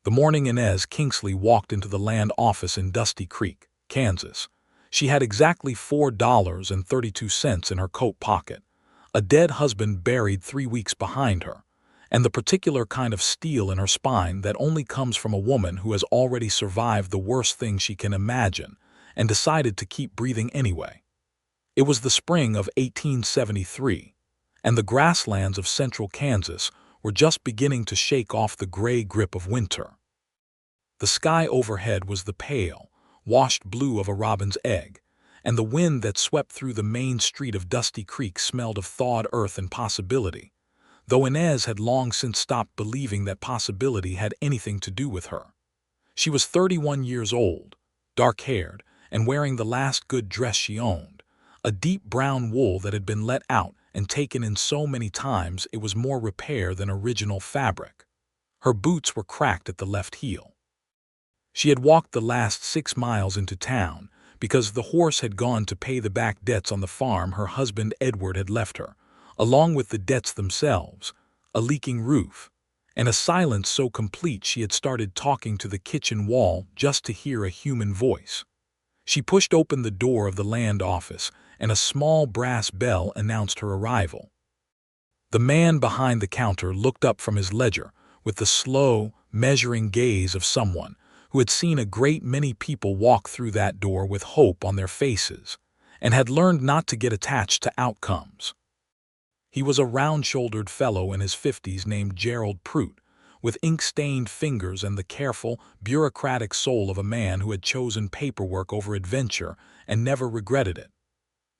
The morning Inez Kingsley walked into the land office in Dusty Creek, Kansas. She had exactly $4.32 in her coat pocket, a dead husband buried 3 weeks behind her, and the particular kind of steel in her spine that only comes from a woman who has already survived the worst thing she can imagine and decided to keep breathing anyway. It was the spring of 1873, and the grasslands of central Kansas were just beginning to shake off the gray grip of winter. The sky overhead was the pale, washed blue of a robin's egg, and the wind that swept through the main street of Dusty Creek smelled of thawed earth and possibility, though Inez had long since stopped believing that possibility had anything to do with her. She was 31 years old, dark-haired, and wearing the last good dress she owned, a deep brown wool that had been let out and taken in so many times it was more repair than original fabric. Her boots were cracked at the left heel. She had walked the last 6 miles into town because the horse had gone to pay the back debts on the farm her husband Edward had left her, along with the debts themselves, a leaking roof, and a silence so complete she had started talking to the kitchen wall just to hear a human voice. She pushed open the door of the land office, and a small brass bell announced her arrival. The man behind the counter looked up from his ledger with the slow, measuring gaze of someone who had seen a great many people walk through that door with hope on their faces and had learned not to get attached to outcomes. He was a round-shouldered fellow in his 50s named Gerald Prout, with ink-stained fingers and the careful, bureaucratic soul of a man who had chosen paperwork over adventure and never regretted it.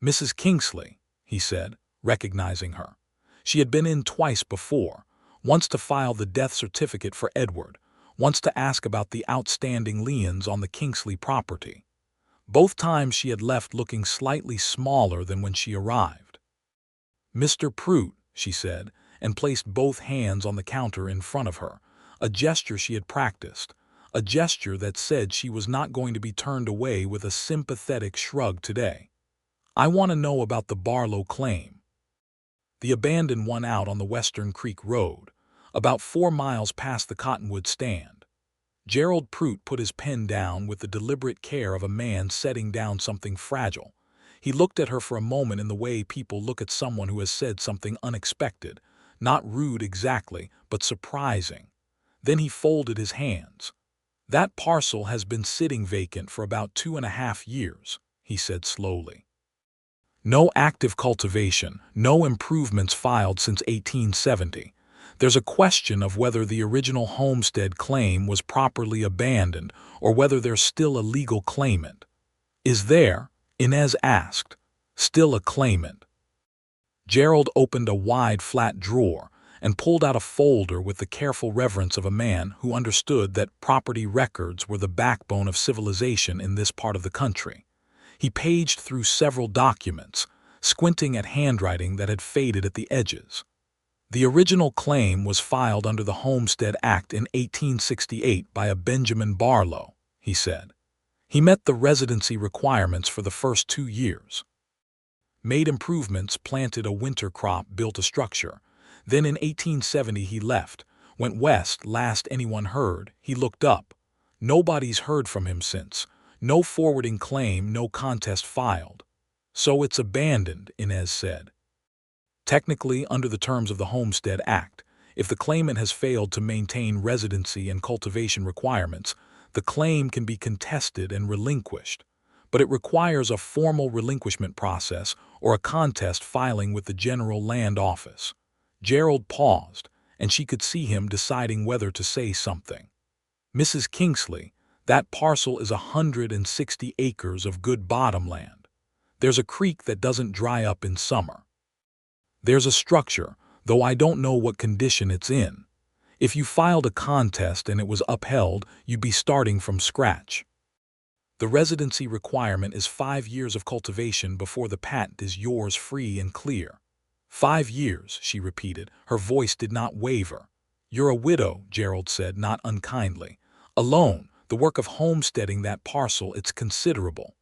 "Mrs. Kingsley," he said, recognizing her. She had been in twice before, once to file the death certificate for Edward, once to ask about the outstanding liens on the Kingsley property. Both times she had left looking slightly smaller than when she arrived. "Mr. Prout," she said, and placed both hands on the counter in front of her, a gesture she had practiced, a gesture that said she was not going to be turned away with a sympathetic shrug today. "I want to know about the Barlow claim. The abandoned one out on the Western Creek Road, about 4 miles past the Cottonwood stand." Gerald Prout put his pen down with the deliberate care of a man setting down something fragile. He looked at her for a moment in the way people look at someone who has said something unexpected, not rude exactly, but surprising. Then he folded his hands. "That parcel has been sitting vacant for about 2.5 years, he said slowly. "No active cultivation, no improvements filed since 1870. There's a question of whether the original homestead claim was properly abandoned or whether there's still a legal claimant." "Is there," Inez asked, "still a claimant?" Gerald opened a wide, flat drawer and pulled out a folder with the careful reverence of a man who understood that property records were the backbone of civilization in this part of the country. He paged through several documents, squinting at handwriting that had faded at the edges. "The original claim was filed under the Homestead Act in 1868 by a Benjamin Barlow," he said. "He met the residency requirements for the first 2 years. Made improvements, planted a winter crop, built a structure. Then in 1870 he left, went west. Last anyone heard, he looked up. Nobody's heard from him since. No forwarding claim, no contest filed. So it's abandoned," Inez said. "Technically, under the terms of the Homestead Act, if the claimant has failed to maintain residency and cultivation requirements, the claim can be contested and relinquished, but it requires a formal relinquishment process or a contest filing with the General Land Office." Gerald paused, and she could see him deciding whether to say something. "Mrs. Kingsley, that parcel is 160 acres of good bottomland. There's a creek that doesn't dry up in summer. There's a structure, though I don't know what condition it's in. If you filed a contest and it was upheld, you'd be starting from scratch. The residency requirement is 5 years of cultivation before the patent is yours free and clear." 5 years, she repeated. Her voice did not waver. "You're a widow," Gerald said, not unkindly. "Alone, the work of homesteading that parcel, it's considerable."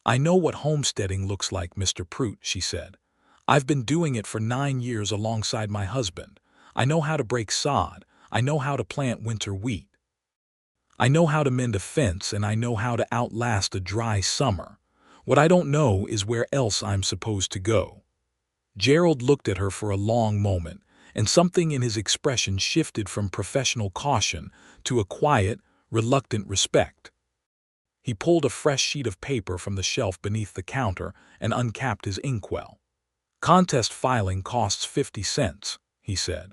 "I know what homesteading looks like, Mr. Prout," she said. "I've been doing it for 9 years alongside my husband. I know how to break sod. I know how to plant winter wheat." I know how to mend a fence and I know how to outlast a dry summer. What I don't know is where else I'm supposed to go." Gerald looked at her for a long moment, and something in his expression shifted from professional caution to a quiet, reluctant respect. He pulled a fresh sheet of paper from the shelf beneath the counter and uncapped his inkwell. "Contest filing costs 50 cents, he said.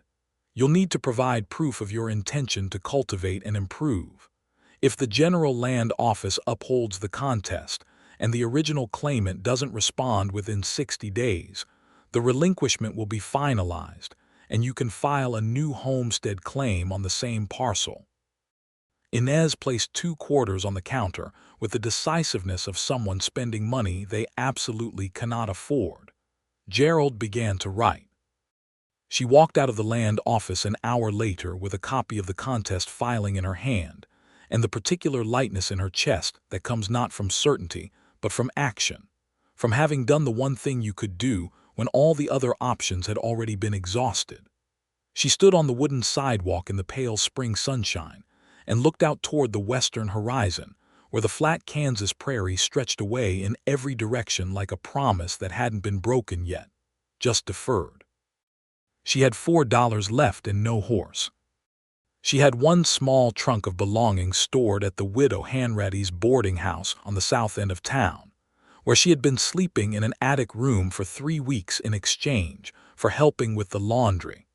"You'll need to provide proof of your intention to cultivate and improve. If the General Land Office upholds the contest and the original claimant doesn't respond within 60 days, the relinquishment will be finalized, and you can file a new homestead claim on the same parcel." Inez placed 2 quarters on the counter with the decisiveness of someone spending money they absolutely cannot afford. Gerald began to write. She walked out of the land office an hour later with a copy of the contest filing in her hand, and the particular lightness in her chest that comes not from certainty, but from action, from having done the one thing you could do when all the other options had already been exhausted. She stood on the wooden sidewalk in the pale spring sunshine and looked out toward the western horizon, where the flat Kansas prairie stretched away in every direction like a promise that hadn't been broken yet, just deferred. She had $4 left and no horse. She had one small trunk of belongings stored at the widow Hanratty's boarding house on the south end of town, where she had been sleeping in an attic room for 3 weeks in exchange for helping with the laundry.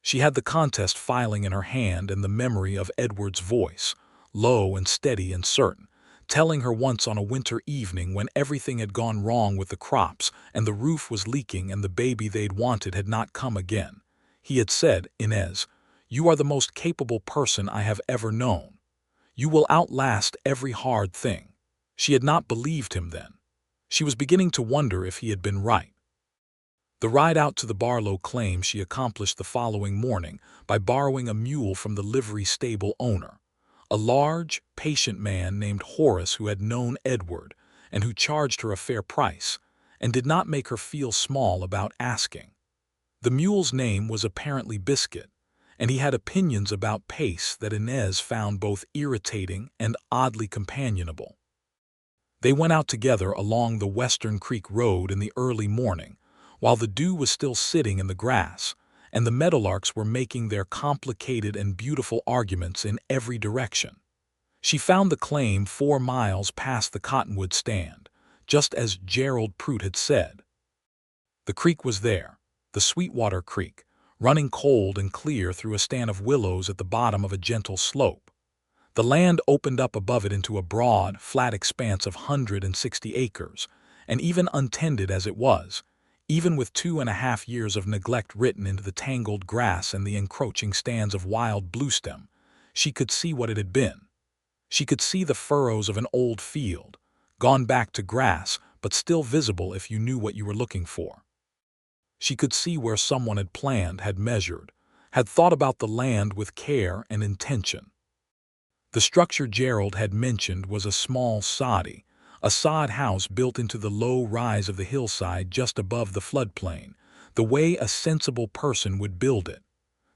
She had the contest filing in her hand and the memory of Edward's voice, low and steady and certain, telling her once on a winter evening when everything had gone wrong with the crops and the roof was leaking and the baby they'd wanted had not come again. He had said, "Inez, you are the most capable person I have ever known. You will outlast every hard thing." She had not believed him then. She was beginning to wonder if he had been right. The ride out to the Barlow claim she accomplished the following morning by borrowing a mule from the livery stable owner, a large, patient man named Horace who had known Edward and who charged her a fair price and did not make her feel small about asking. The mule's name was apparently Biscuit, and he had opinions about pace that Inez found both irritating and oddly companionable. They went out together along the Western Creek Road in the early morning, while the dew was still sitting in the grass, and the meadowlarks were making their complicated and beautiful arguments in every direction. She found the claim 4 miles past the cottonwood stand, just as Gerald Prout had said. The creek was there, the Sweetwater Creek, running cold and clear through a stand of willows at the bottom of a gentle slope. The land opened up above it into a broad, flat expanse of 160 acres, and even untended as it was, even with 2.5 years of neglect written into the tangled grass and the encroaching stands of wild bluestem, she could see what it had been. She could see the furrows of an old field, gone back to grass but still visible if you knew what you were looking for. She could see where someone had planned, had measured, had thought about the land with care and intention. The structure Gerald had mentioned was a small soddy, a sod house built into the low rise of the hillside just above the floodplain, the way a sensible person would build it.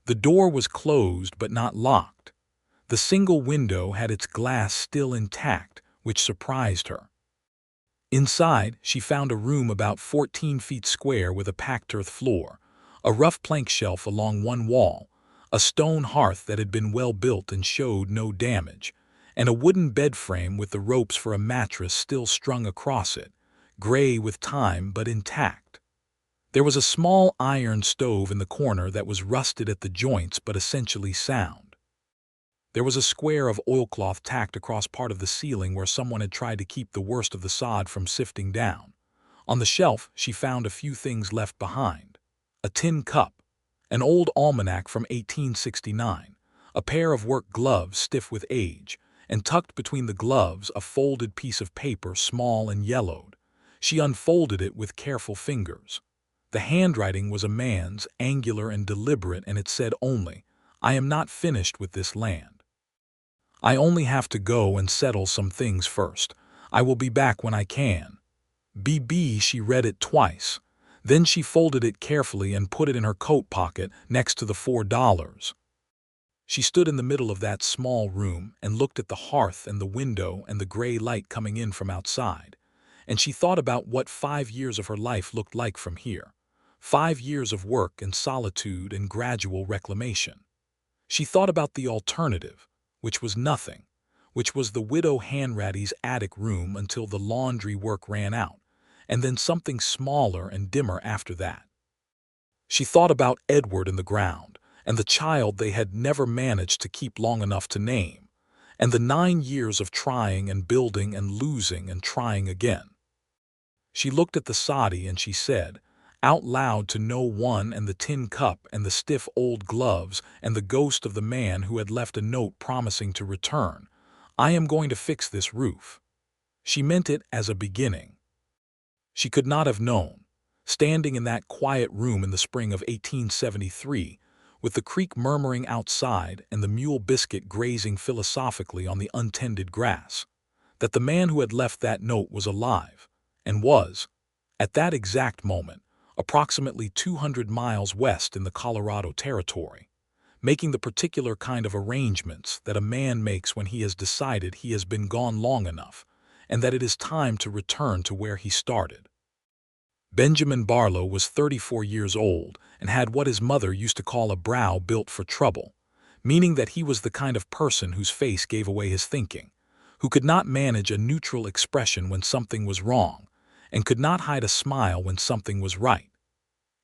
The door was closed but not locked. The single window had its glass still intact, which surprised her. Inside, she found a room about 14 feet square with a packed earth floor, a rough plank shelf along one wall, a stone hearth that had been well built and showed no damage, and a wooden bed frame with the ropes for a mattress still strung across it, gray with time but intact. There was a small iron stove in the corner that was rusted at the joints but essentially sound. There was a square of oilcloth tacked across part of the ceiling where someone had tried to keep the worst of the sod from sifting down. On the shelf, she found a few things left behind. A tin cup, an old almanac from 1869, a pair of work gloves stiff with age, and tucked between the gloves a folded piece of paper small and yellowed. She unfolded it with careful fingers. The handwriting was a man's, angular and deliberate, and it said only, "I am not finished with this land. I only have to go and settle some things first. I will be back when I can." BB. She read it twice. Then she folded it carefully and put it in her coat pocket next to the $4. She stood in the middle of that small room and looked at the hearth and the window and the gray light coming in from outside, and she thought about what 5 years of her life looked like from here. 5 years of work and solitude and gradual reclamation. She thought about the alternative, which was nothing, which was the widow Hanratty's attic room until the laundry work ran out, and then something smaller and dimmer after that. She thought about Edward in the ground, and the child they had never managed to keep long enough to name, and the 9 years of trying and building and losing and trying again. She looked at the soddy and she said, out loud to no one, and the tin cup and the stiff old gloves and the ghost of the man who had left a note promising to return, I am going to fix this roof. She meant it as a beginning. She could not have known, standing in that quiet room in the spring of 1873, with the creek murmuring outside and the mule Biscuit grazing philosophically on the untended grass, that the man who had left that note was alive, and was, at that exact moment, approximately 200 miles west in the Colorado Territory, making the particular kind of arrangements that a man makes when he has decided he has been gone long enough, and that it is time to return to where he started. Benjamin Barlow was 34 years old and had what his mother used to call a brow built for trouble, meaning that he was the kind of person whose face gave away his thinking, who could not manage a neutral expression when something was wrong, and could not hide a smile when something was right.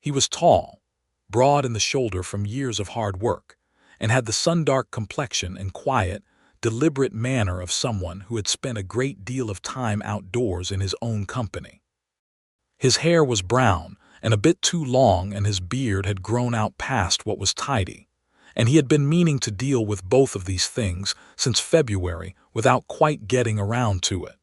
He was tall, broad in the shoulder from years of hard work, and had the sun-dark complexion and quiet, deliberate manner of someone who had spent a great deal of time outdoors in his own company. His hair was brown and a bit too long, and his beard had grown out past what was tidy, and he had been meaning to deal with both of these things since February without quite getting around to it.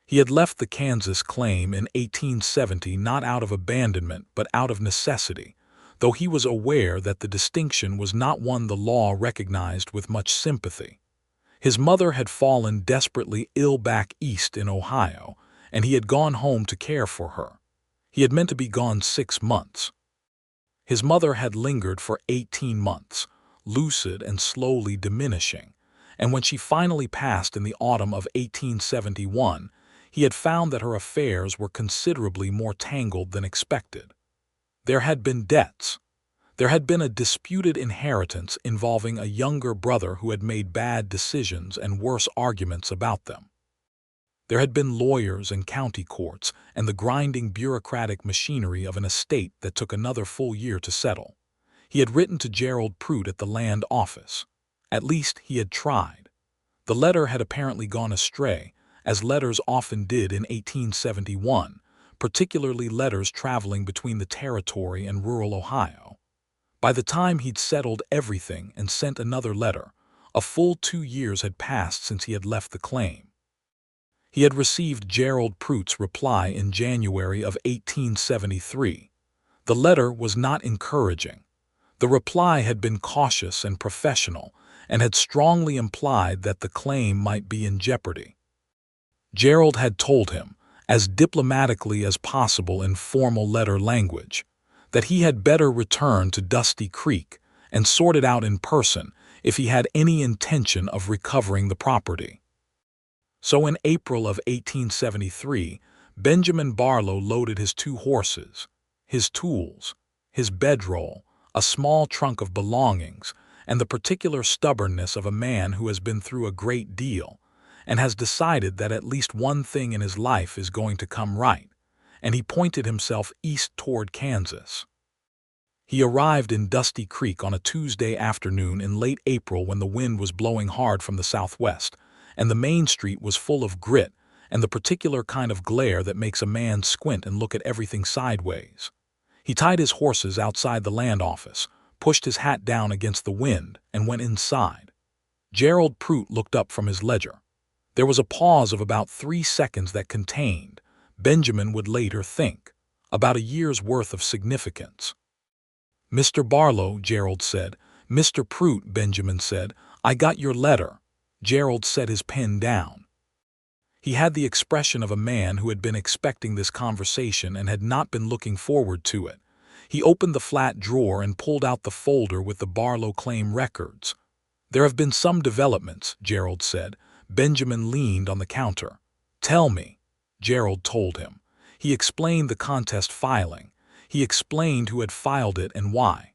He had left the Kansas claim in 1870 not out of abandonment but out of necessity, though he was aware that the distinction was not one the law recognized with much sympathy. His mother had fallen desperately ill back east in Ohio, and he had gone home to care for her. He had meant to be gone 6 months. His mother had lingered for 18 months, lucid and slowly diminishing, and when she finally passed in the autumn of 1871, he had found that her affairs were considerably more tangled than expected. There had been debts. There had been a disputed inheritance involving a younger brother who had made bad decisions and worse arguments about them. There had been lawyers and county courts and the grinding bureaucratic machinery of an estate that took another full year to settle. He had written to Gerald Prout at the land office. At least he had tried. The letter had apparently gone astray, as letters often did in 1871, particularly letters traveling between the territory and rural Ohio. By the time he'd settled everything and sent another letter, a full 2 years had passed since he had left the claim. He had received Gerald Prout's reply in January of 1873. The letter was not encouraging. The reply had been cautious and professional and had strongly implied that the claim might be in jeopardy. Gerald had told him, as diplomatically as possible in formal letter language, that he had better return to Dusty Creek and sort it out in person if he had any intention of recovering the property. So in April of 1873, Benjamin Barlow loaded his 2 horses, his tools, his bedroll, a small trunk of belongings, and the particular stubbornness of a man who has been through a great deal and has decided that at least one thing in his life is going to come right, and he pointed himself east toward Kansas. He arrived in Dusty Creek on a Tuesday afternoon in late April when the wind was blowing hard from the southwest, and the main street was full of grit and the particular kind of glare that makes a man squint and look at everything sideways. He tied his horses outside the land office, pushed his hat down against the wind, and went inside. Gerald Prout looked up from his ledger. There was a pause of about 3 seconds that contained, Benjamin would later think, about a year's worth of significance. "Mr. Barlow," Gerald said. "Mr. Prout," Benjamin said. "I got your letter." Gerald set his pen down. He had the expression of a man who had been expecting this conversation and had not been looking forward to it. He opened the flat drawer and pulled out the folder with the Barlow claim records. "There have been some developments," Gerald said. Benjamin leaned on the counter. "Tell me," Gerald told him. He explained the contest filing. He explained who had filed it and why.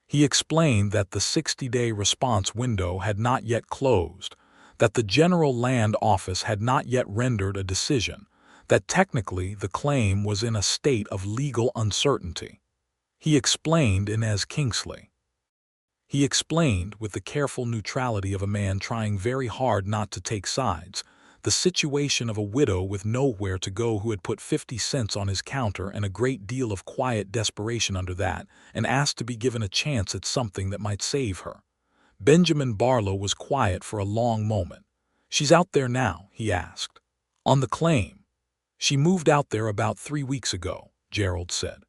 He explained that the 60-day response window had not yet closed, that the General Land Office had not yet rendered a decision, that technically the claim was in a state of legal uncertainty. He explained Inez Kingsley. He explained, with the careful neutrality of a man trying very hard not to take sides, the situation of a widow with nowhere to go who had put 50 cents on his counter and a great deal of quiet desperation under that, and asked to be given a chance at something that might save her. Benjamin Barlow was quiet for a long moment. "She's out there now?" he asked. "On the claim." "She moved out there about 3 weeks ago," Gerald said.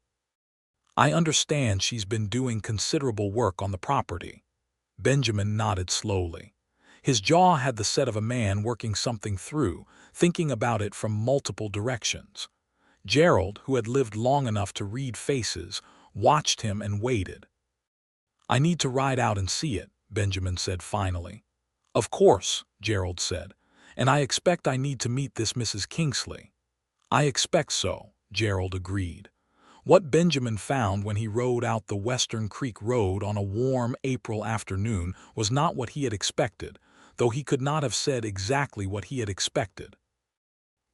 "I understand she's been doing considerable work on the property." Benjamin nodded slowly. His jaw had the set of a man working something through, thinking about it from multiple directions. Gerald, who had lived long enough to read faces, watched him and waited. "I need to ride out and see it," Benjamin said finally. "Of course," Gerald said, "and I expect I need to meet this Mrs. Kingsley." "I expect so," Gerald agreed. What Benjamin found when he rode out the Western Creek Road on a warm April afternoon was not what he had expected, though he could not have said exactly what he had expected.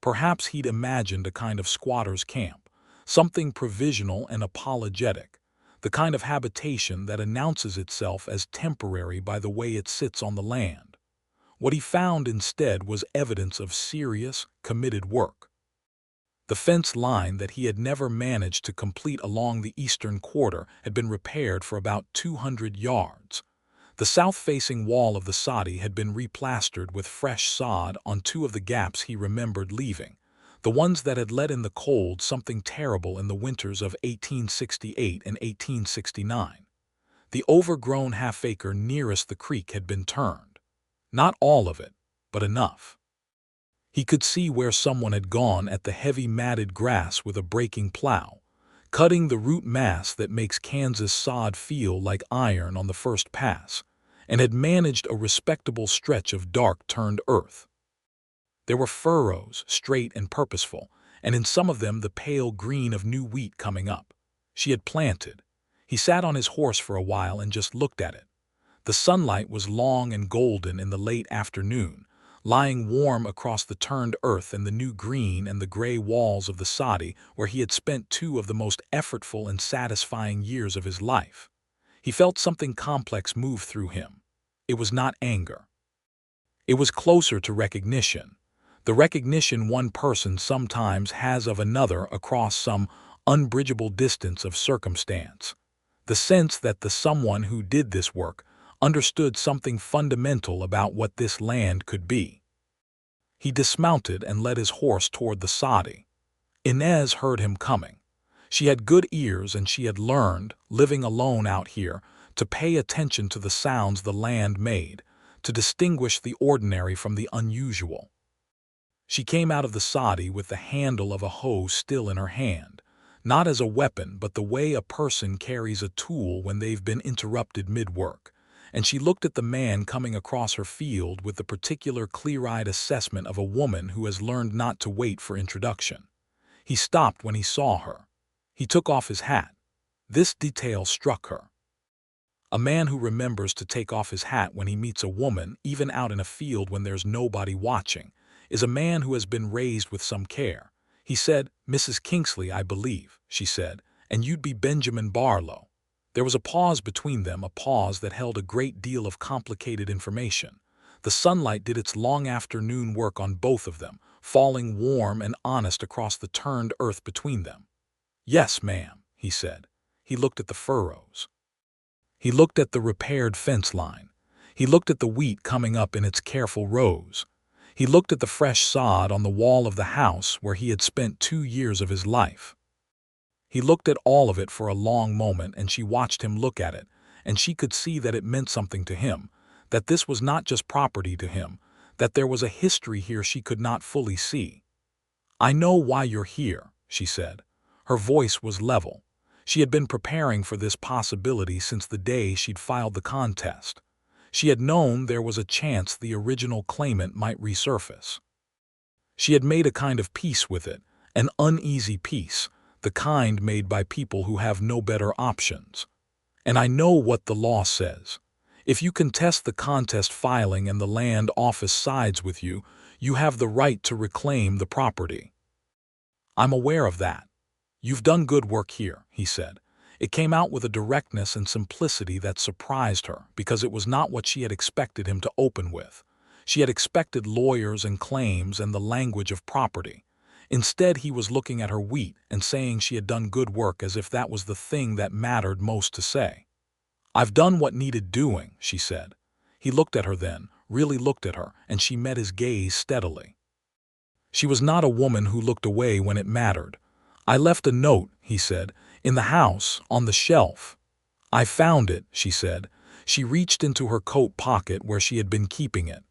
Perhaps he'd imagined a kind of squatter's camp, something provisional and apologetic, the kind of habitation that announces itself as temporary by the way it sits on the land. What he found instead was evidence of serious, committed work. The fence line that he had never managed to complete along the eastern quarter had been repaired for about 200 yards. The south-facing wall of the soddy had been replastered with fresh sod on 2 of the gaps he remembered leaving, the ones that had let in the cold something terrible in the winters of 1868 and 1869. The overgrown half-acre nearest the creek had been turned. Not all of it, but enough. He could see where someone had gone at the heavy matted grass with a breaking plow, cutting the root mass that makes Kansas sod feel like iron on the first pass, and had managed a respectable stretch of dark-turned earth. There were furrows, straight and purposeful, and in some of them the pale green of new wheat coming up. She had planted. He sat on his horse for a while and just looked at it. The sunlight was long and golden in the late afternoon, lying warm across the turned earth and the new green and the gray walls of the soddy where he had spent 2 of the most effortful and satisfying years of his life. He felt something complex move through him. It was not anger. It was closer to recognition, the recognition one person sometimes has of another across some unbridgeable distance of circumstance, the sense that the someone who did this work understood something fundamental about what this land could be. He dismounted and led his horse toward the soddy. Inez heard him coming. She had good ears and she had learned, living alone out here, to pay attention to the sounds the land made, to distinguish the ordinary from the unusual. She came out of the soddy with the handle of a hoe still in her hand, not as a weapon but the way a person carries a tool when they've been interrupted mid-work, and she looked at the man coming across her field with the particular clear-eyed assessment of a woman who has learned not to wait for introduction. He stopped when he saw her. He took off his hat. This detail struck her. A man who remembers to take off his hat when he meets a woman, even out in a field when there's nobody watching, is a man who has been raised with some care. He said, "Mrs. Kingsley, I believe," she said, "and you'd be Benjamin Barlow." There was a pause between them, a pause that held a great deal of complicated information. The sunlight did its long afternoon work on both of them, falling warm and honest across the turned earth between them. "Yes, ma'am," he said. He looked at the furrows. He looked at the repaired fence line. He looked at the wheat coming up in its careful rows. He looked at the fresh sod on the wall of the house where he had spent 2 years of his life. He looked at all of it for a long moment, and she watched him look at it, and she could see that it meant something to him, that this was not just property to him, that there was a history here she could not fully see. "I know why you're here," she said. Her voice was level. She had been preparing for this possibility since the day she'd filed the contest. She had known there was a chance the original claimant might resurface. She had made a kind of peace with it, an uneasy peace, the kind made by people who have no better options. And I know what the law says. If you contest the contest filing and the land office sides with you, you have the right to reclaim the property. I'm aware of that. You've done good work here, he said. It came out with a directness and simplicity that surprised her because it was not what she had expected him to open with. She had expected lawyers and claims and the language of property. Instead, he was looking at her wheat and saying she had done good work as if that was the thing that mattered most to say. I've done what needed doing, she said. He looked at her then, really looked at her, and she met his gaze steadily. She was not a woman who looked away when it mattered. I left a note, he said, in the house, on the shelf. I found it, she said. She reached into her coat pocket where she had been keeping it.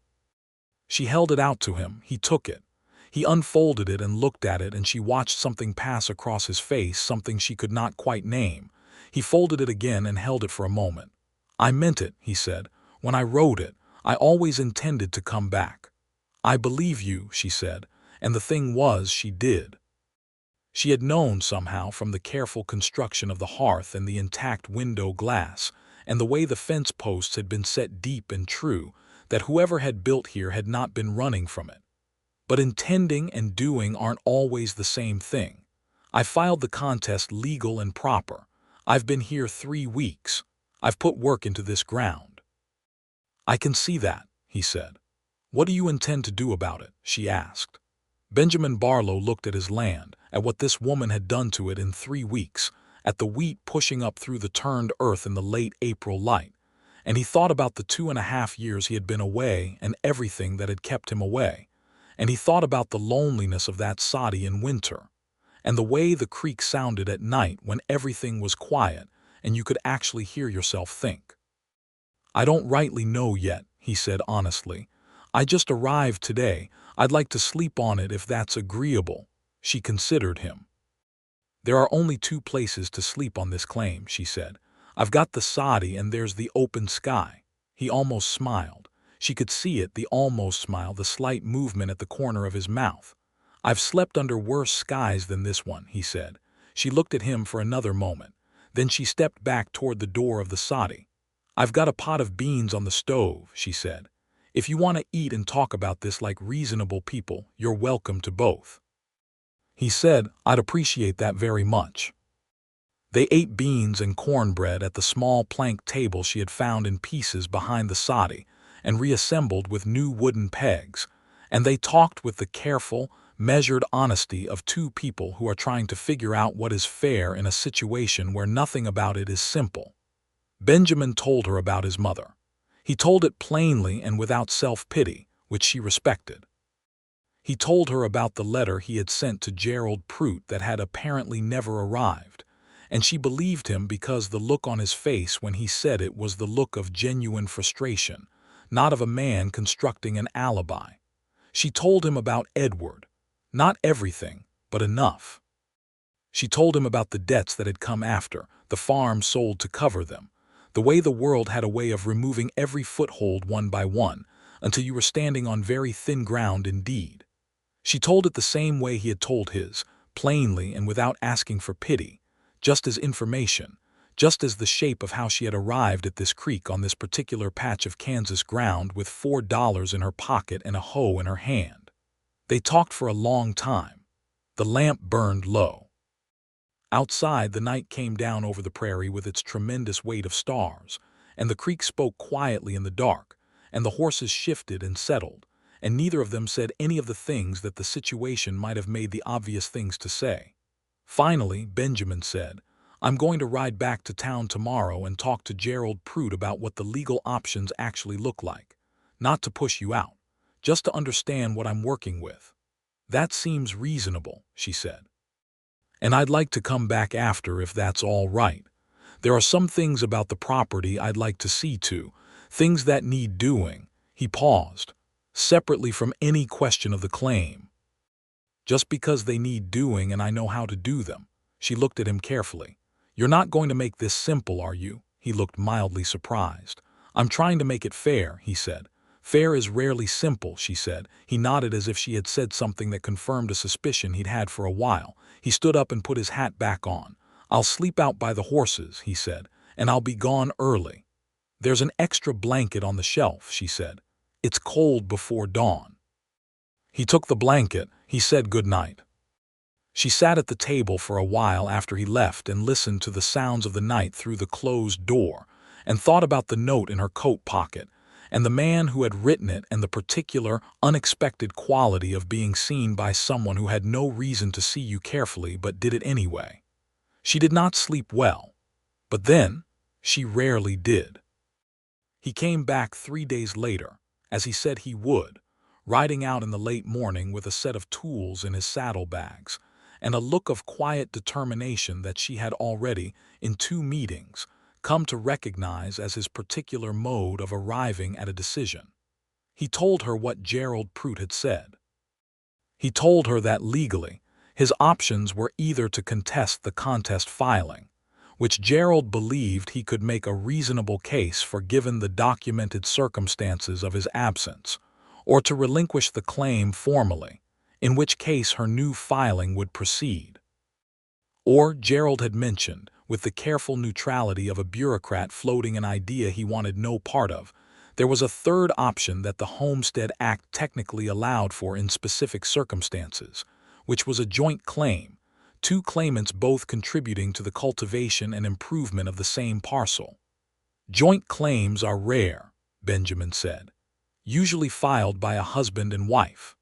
She held it out to him. He took it. He unfolded it and looked at it, and she watched something pass across his face, something she could not quite name. He folded it again and held it for a moment. I meant it, he said. When I wrote it, I always intended to come back. I believe you, she said, and the thing was, she did. She had known somehow from the careful construction of the hearth and the intact window glass, and the way the fence posts had been set deep and true, that whoever had built here had not been running from it. But intending and doing aren't always the same thing. I filed the contest legal and proper. I've been here 3 weeks. I've put work into this ground. I can see that, he said. What do you intend to do about it? She asked. Benjamin Barlow looked at his land, at what this woman had done to it in 3 weeks, at the wheat pushing up through the turned earth in the late April light, and he thought about the 2.5 years he had been away and everything that had kept him away, and he thought about the loneliness of that soddy in winter, and the way the creek sounded at night when everything was quiet and you could actually hear yourself think. I don't rightly know yet, he said honestly. I just arrived today. I'd like to sleep on it if that's agreeable. She considered him. There are only 2 places to sleep on this claim, she said. I've got the soddy and there's the open sky. He almost smiled. She could see it, the almost smile, the slight movement at the corner of his mouth. I've slept under worse skies than this one, he said. She looked at him for another moment. Then she stepped back toward the door of the soddy. I've got a pot of beans on the stove, she said. If you want to eat and talk about this like reasonable people, you're welcome to both. He said, I'd appreciate that very much. They ate beans and cornbread at the small plank table she had found in pieces behind the soddy and reassembled with new wooden pegs, and they talked with the careful, measured honesty of 2 people who are trying to figure out what is fair in a situation where nothing about it is simple. Benjamin told her about his mother. He told it plainly and without self-pity, which she respected. He told her about the letter he had sent to Gerald Prout that had apparently never arrived, and she believed him because the look on his face when he said it was the look of genuine frustration, not of a man constructing an alibi. She told him about Edward. Not everything, but enough. She told him about the debts that had come after, the farm sold to cover them, the way the world had a way of removing every foothold one by one, until you were standing on very thin ground indeed. She told it the same way he had told his, plainly and without asking for pity, just as information, just as the shape of how she had arrived at this creek on this particular patch of Kansas ground with $4 in her pocket and a hoe in her hand. They talked for a long time. The lamp burned low. Outside, the night came down over the prairie with its tremendous weight of stars, and the creek spoke quietly in the dark, and the horses shifted and settled, and neither of them said any of the things that the situation might have made the obvious things to say. Finally, Benjamin said, I'm going to ride back to town tomorrow and talk to Gerald Prout about what the legal options actually look like. Not to push you out, just to understand what I'm working with. That seems reasonable, she said. And I'd like to come back after if that's all right. There are some things about the property I'd like to see to, things that need doing. He paused, separately from any question of the claim. Just because they need doing and I know how to do them. She looked at him carefully. "You're not going to make this simple, are you?" He looked mildly surprised. "I'm trying to make it fair," he said. "Fair is rarely simple," she said. He nodded as if she had said something that confirmed a suspicion he'd had for a while. He stood up and put his hat back on. "I'll sleep out by the horses," he said, "and I'll be gone early." "There's an extra blanket on the shelf," she said. "It's cold before dawn." He took the blanket. He said good night. She sat at the table for a while after he left and listened to the sounds of the night through the closed door, and thought about the note in her coat pocket, and the man who had written it, and the particular, unexpected quality of being seen by someone who had no reason to see you carefully but did it anyway. She did not sleep well, but then she rarely did. He came back 3 days later, as he said he would, riding out in the late morning with a set of tools in his saddlebags, and a look of quiet determination that she had already, in 2 meetings, come to recognize as his particular mode of arriving at a decision. He told her what Gerald Prout had said. He told her that legally, his options were either to contest the contest filing, which Gerald believed he could make a reasonable case for given the documented circumstances of his absence, or to relinquish the claim formally, in which case her new filing would proceed. Or, Gerald had mentioned, with the careful neutrality of a bureaucrat floating an idea he wanted no part of, there was a third option that the Homestead Act technically allowed for in specific circumstances, which was a joint claim, 2 claimants both contributing to the cultivation and improvement of the same parcel. "Joint claims are rare," Benjamin said, "usually filed by a husband and wife."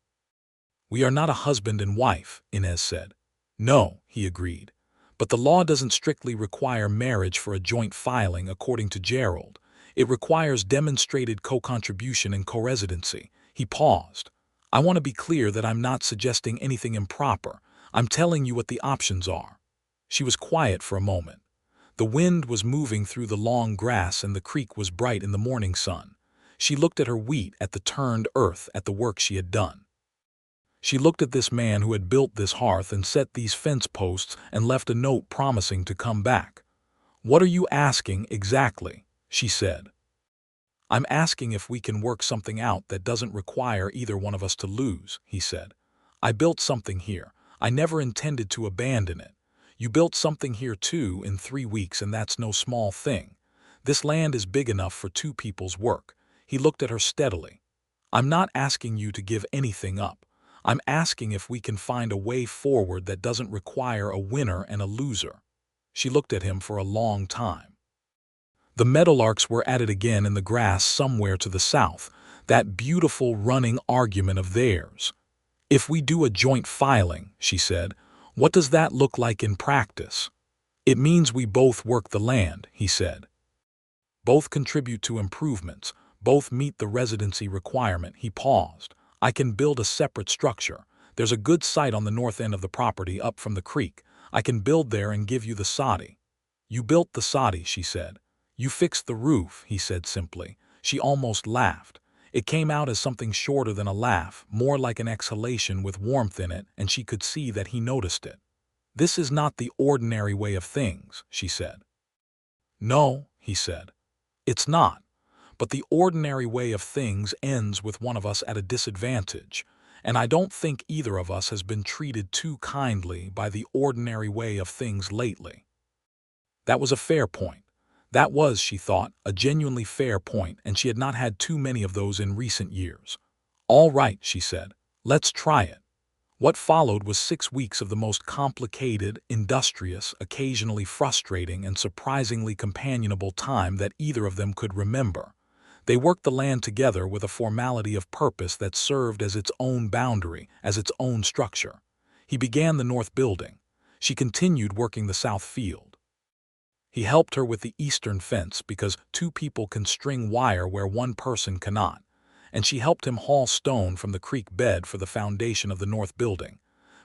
"We are not a husband and wife," Inez said. "No," he agreed, "but the law doesn't strictly require marriage for a joint filing according to Gerald. It requires demonstrated co-contribution and co-residency." He paused. "I want to be clear that I'm not suggesting anything improper. I'm telling you what the options are." She was quiet for a moment. The wind was moving through the long grass and the creek was bright in the morning sun. She looked at her wheat, at the turned earth, at the work she had done. She looked at this man who had built this hearth and set these fence posts and left a note promising to come back. "What are you asking exactly?" she said. "I'm asking if we can work something out that doesn't require either one of us to lose," he said. "I built something here. I never intended to abandon it. You built something here too in 3 weeks, and that's no small thing. This land is big enough for 2 people's work." He looked at her steadily. "I'm not asking you to give anything up. I'm asking if we can find a way forward that doesn't require a winner and a loser." She looked at him for a long time. The meadowlarks were at it again in the grass somewhere to the south, that beautiful running argument of theirs. "If we do a joint filing," she said, "what does that look like in practice?" "It means we both work the land," he said. "Both contribute to improvements, both meet the residency requirement." He paused. "I can build a separate structure. There's a good site on the north end of the property up from the creek. I can build there and give you the soddy." "You built the soddy," she said. "You fixed the roof," he said simply. She almost laughed. It came out as something shorter than a laugh, more like an exhalation with warmth in it, and she could see that he noticed it. "This is not the ordinary way of things," she said. "No," he said. "It's not. But the ordinary way of things ends with one of us at a disadvantage, and I don't think either of us has been treated too kindly by the ordinary way of things lately." That was a fair point. That was, she thought, a genuinely fair point, and she had not had too many of those in recent years. "All right," she said. "Let's try it." What followed was 6 weeks of the most complicated, industrious, occasionally frustrating, and surprisingly companionable time that either of them could remember. They worked the land together with a formality of purpose that served as its own boundary, as its own structure. He began the north building. She continued working the south field. He helped her with the eastern fence because 2 people can string wire where 1 person cannot, and she helped him haul stone from the creek bed for the foundation of the north building,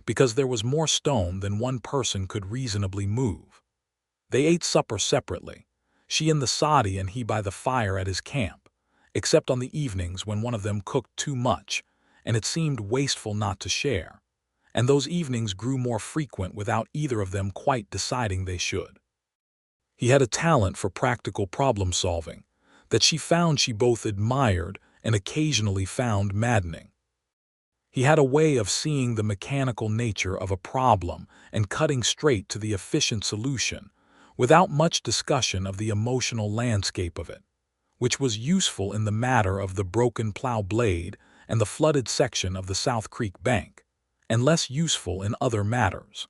because there was more stone than 1 person could reasonably move. They ate supper separately, she in the soddy and he by the fire at his camp, except on the evenings when one of them cooked too much, and it seemed wasteful not to share, and those evenings grew more frequent without either of them quite deciding they should. He had a talent for practical problem solving that she found she both admired and occasionally found maddening. He had a way of seeing the mechanical nature of a problem and cutting straight to the efficient solution, without much discussion of the emotional landscape of it, which was useful in the matter of the broken plow blade and the flooded section of the South Creek bank, and less useful in other matters.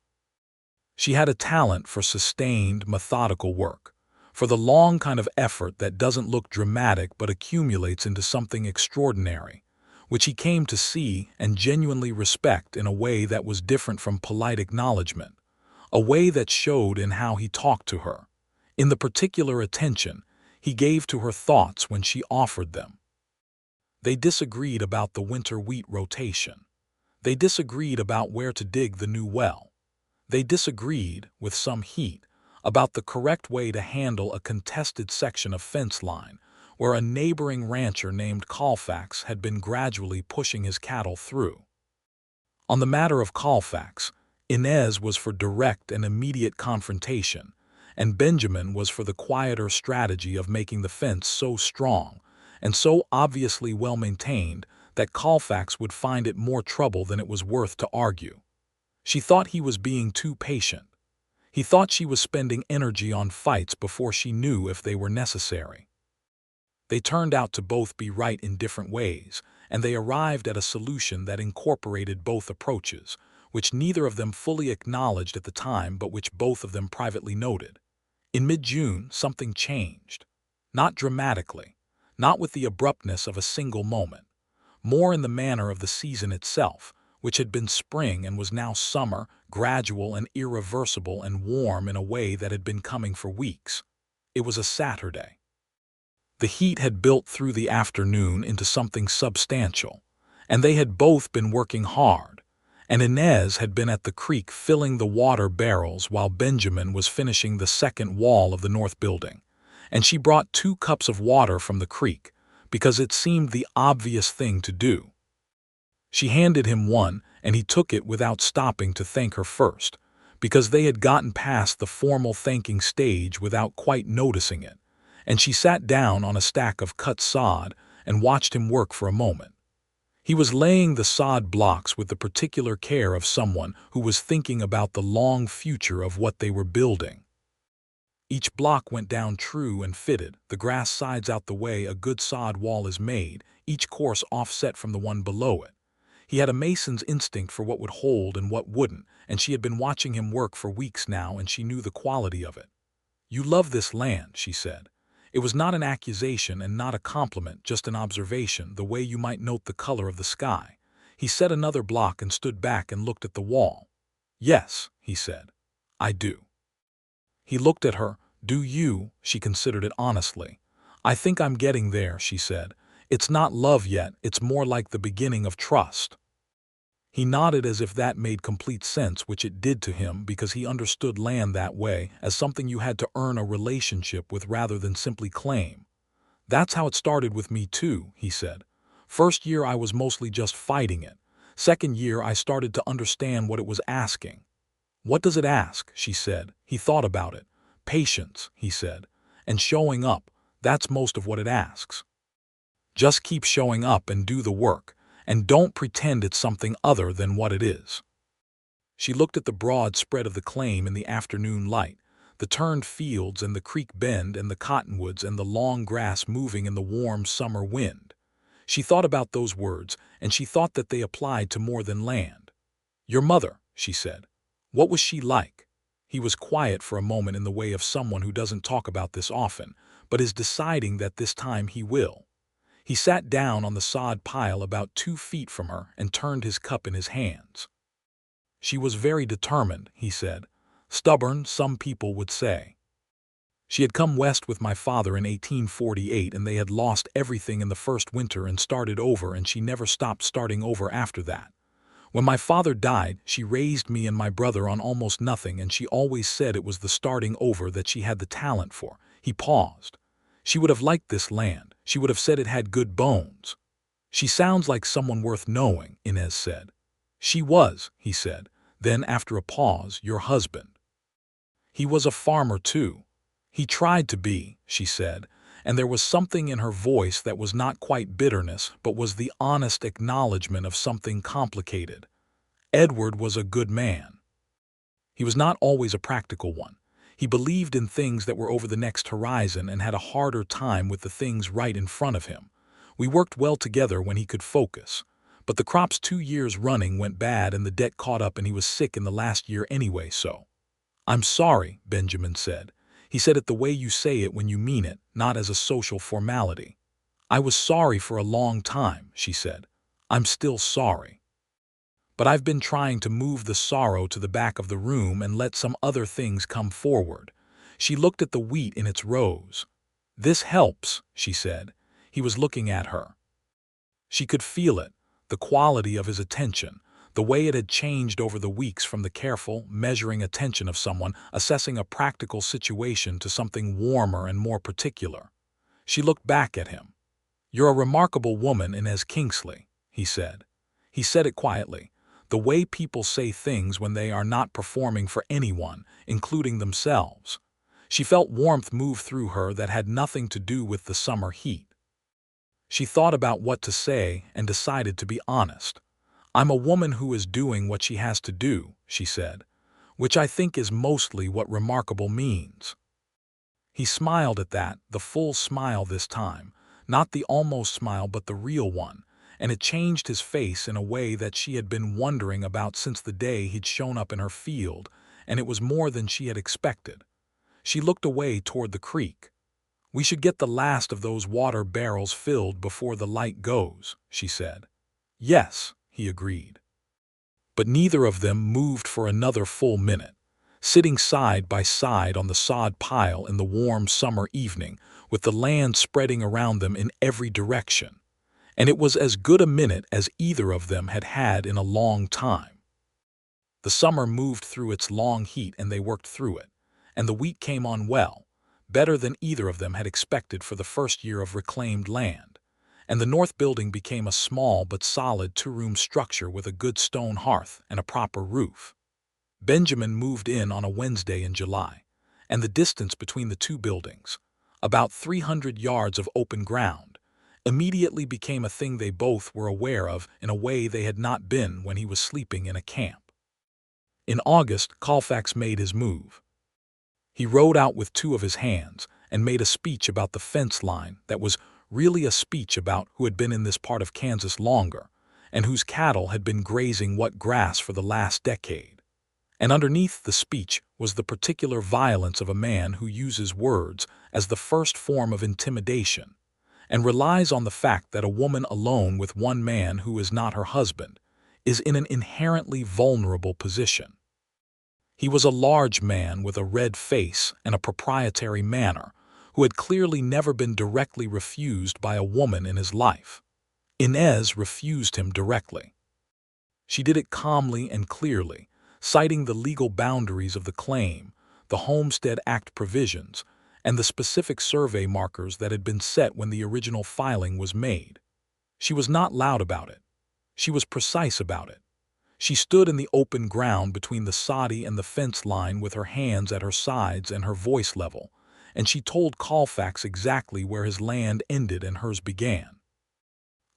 She had a talent for sustained, methodical work, for the long kind of effort that doesn't look dramatic but accumulates into something extraordinary, which he came to see and genuinely respect in a way that was different from polite acknowledgement, a way that showed in how he talked to her, in the particular attention he gave to her thoughts when she offered them. They disagreed about the winter wheat rotation. They disagreed about where to dig the new well. They disagreed, with some heat, about the correct way to handle a contested section of fence line where a neighboring rancher named Colfax had been gradually pushing his cattle through. On the matter of Colfax, Inez was for direct and immediate confrontation, and Benjamin was for the quieter strategy of making the fence so strong and so obviously well maintained that Colfax would find it more trouble than it was worth to argue. She thought he was being too patient. He thought she was spending energy on fights before she knew if they were necessary. They turned out to both be right in different ways, and they arrived at a solution that incorporated both approaches, which neither of them fully acknowledged at the time but which both of them privately noted. In mid-June, something changed. Not dramatically, not with the abruptness of a single moment, more in the manner of the season itself, which had been spring and was now summer, gradual and irreversible and warm in a way that had been coming for weeks. It was a Saturday. The heat had built through the afternoon into something substantial, and they had both been working hard, and Inez had been at the creek filling the water barrels while Benjamin was finishing the second wall of the north building, and she brought 2 cups of water from the creek, because it seemed the obvious thing to do. She handed him one, and he took it without stopping to thank her first, because they had gotten past the formal thanking stage without quite noticing it, and she sat down on a stack of cut sod and watched him work for a moment. He was laying the sod blocks with the particular care of someone who was thinking about the long future of what they were building. Each block went down true and fitted, the grass sides out the way a good sod wall is made, each course offset from the one below it. He had a mason's instinct for what would hold and what wouldn't, and she had been watching him work for weeks now, and she knew the quality of it. "You love this land," she said. It was not an accusation and not a compliment, just an observation, the way you might note the color of the sky. He set another block and stood back and looked at the wall. "Yes," he said, "I do." He looked at her. "Do you?" She considered it honestly. "I think I'm getting there," she said. "It's not love yet, it's more like the beginning of trust." He nodded as if that made complete sense, which it did to him, because he understood land that way, as something you had to earn a relationship with rather than simply claim. "That's how it started with me too," he said. "First year I was mostly just fighting it. Second year I started to understand what it was asking." "What does it ask?" she said. He thought about it. "Patience," he said. "And showing up, that's most of what it asks. Just keep showing up and do the work, and don't pretend it's something other than what it is." She looked at the broad spread of the claim in the afternoon light, the turned fields and the creek bend and the cottonwoods and the long grass moving in the warm summer wind. She thought about those words, and she thought that they applied to more than land. "Your mother," she said. "What was she like?" He was quiet for a moment in the way of someone who doesn't talk about this often, but is deciding that this time he will. He sat down on the sod pile about 2 feet from her and turned his cup in his hands. "She was very determined," he said. "Stubborn, some people would say. She had come west with my father in 1848, and they had lost everything in the first winter and started over, and she never stopped starting over after that. When my father died, she raised me and my brother on almost nothing, and she always said it was the starting over that she had the talent for." He paused. "She would have liked this land. She would have said it had good bones." "She sounds like someone worth knowing," Inez said. "She was," he said. Then, after a pause, "Your husband." "He was a farmer, too." He tried to be, she said, and there was something in her voice that was not quite bitterness but was the honest acknowledgement of something complicated. Edward was a good man. He was not always a practical one. He believed in things that were over the next horizon and had a harder time with the things right in front of him. We worked well together when he could focus. But the crops 2 years running went bad and the debt caught up and he was sick in the last year anyway, so. "I'm sorry," Benjamin said. He said it the way you say it when you mean it, not as a social formality. "I was sorry for a long time," she said. "I'm still sorry. But I've been trying to move the sorrow to the back of the room and let some other things come forward." She looked at the wheat in its rows. "This helps," she said. He was looking at her. She could feel it, the quality of his attention, the way it had changed over the weeks from the careful, measuring attention of someone assessing a practical situation to something warmer and more particular. She looked back at him. "You're a remarkable woman, Inez Kingsley," he said. He said it quietly, the way people say things when they are not performing for anyone, including themselves. She felt warmth move through her that had nothing to do with the summer heat. She thought about what to say and decided to be honest. "I'm a woman who is doing what she has to do," she said, "which I think is mostly what remarkable means." He smiled at that, the full smile this time, not the almost smile but the real one, and it changed his face in a way that she had been wondering about since the day he'd shown up in her field, and it was more than she had expected. She looked away toward the creek. "We should get the last of those water barrels filled before the light goes," she said. "Yes," he agreed. But neither of them moved for another full minute, sitting side by side on the sod pile in the warm summer evening, with the land spreading around them in every direction. And it was as good a minute as either of them had had in a long time. The summer moved through its long heat and they worked through it, and the wheat came on well, better than either of them had expected for the first year of reclaimed land, and the north building became a small but solid two-room structure with a good stone hearth and a proper roof. Benjamin moved in on a Wednesday in July, and the distance between the two buildings, about 300 yards of open ground, immediately became a thing they both were aware of in a way they had not been when he was sleeping in a camp. In August, Colfax made his move. He rode out with two of his hands and made a speech about the fence line that was really a speech about who had been in this part of Kansas longer and whose cattle had been grazing what grass for the last decade. And underneath the speech was the particular violence of a man who uses words as the first form of intimidation and relies on the fact that a woman alone with one man who is not her husband is in an inherently vulnerable position. He was a large man with a red face and a proprietary manner, who had clearly never been directly refused by a woman in his life. Inez refused him directly. She did it calmly and clearly, citing the legal boundaries of the claim, the Homestead Act provisions, and the specific survey markers that had been set when the original filing was made. She was not loud about it. She was precise about it. She stood in the open ground between the soddy and the fence line with her hands at her sides and her voice level, and she told Colfax exactly where his land ended and hers began.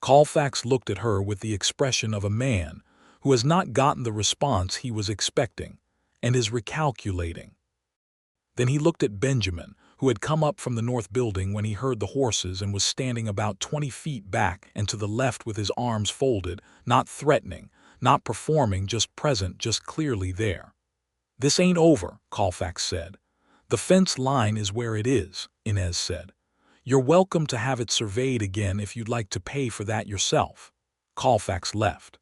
Colfax looked at her with the expression of a man who has not gotten the response he was expecting and is recalculating. Then he looked at Benjamin, who had come up from the north building when he heard the horses and was standing about 20 feet back and to the left with his arms folded, not threatening, not performing, just present, just clearly there. "This ain't over," Colfax said. "The fence line is where it is," Inez said. "You're welcome to have it surveyed again if you'd like to pay for that yourself." Colfax left.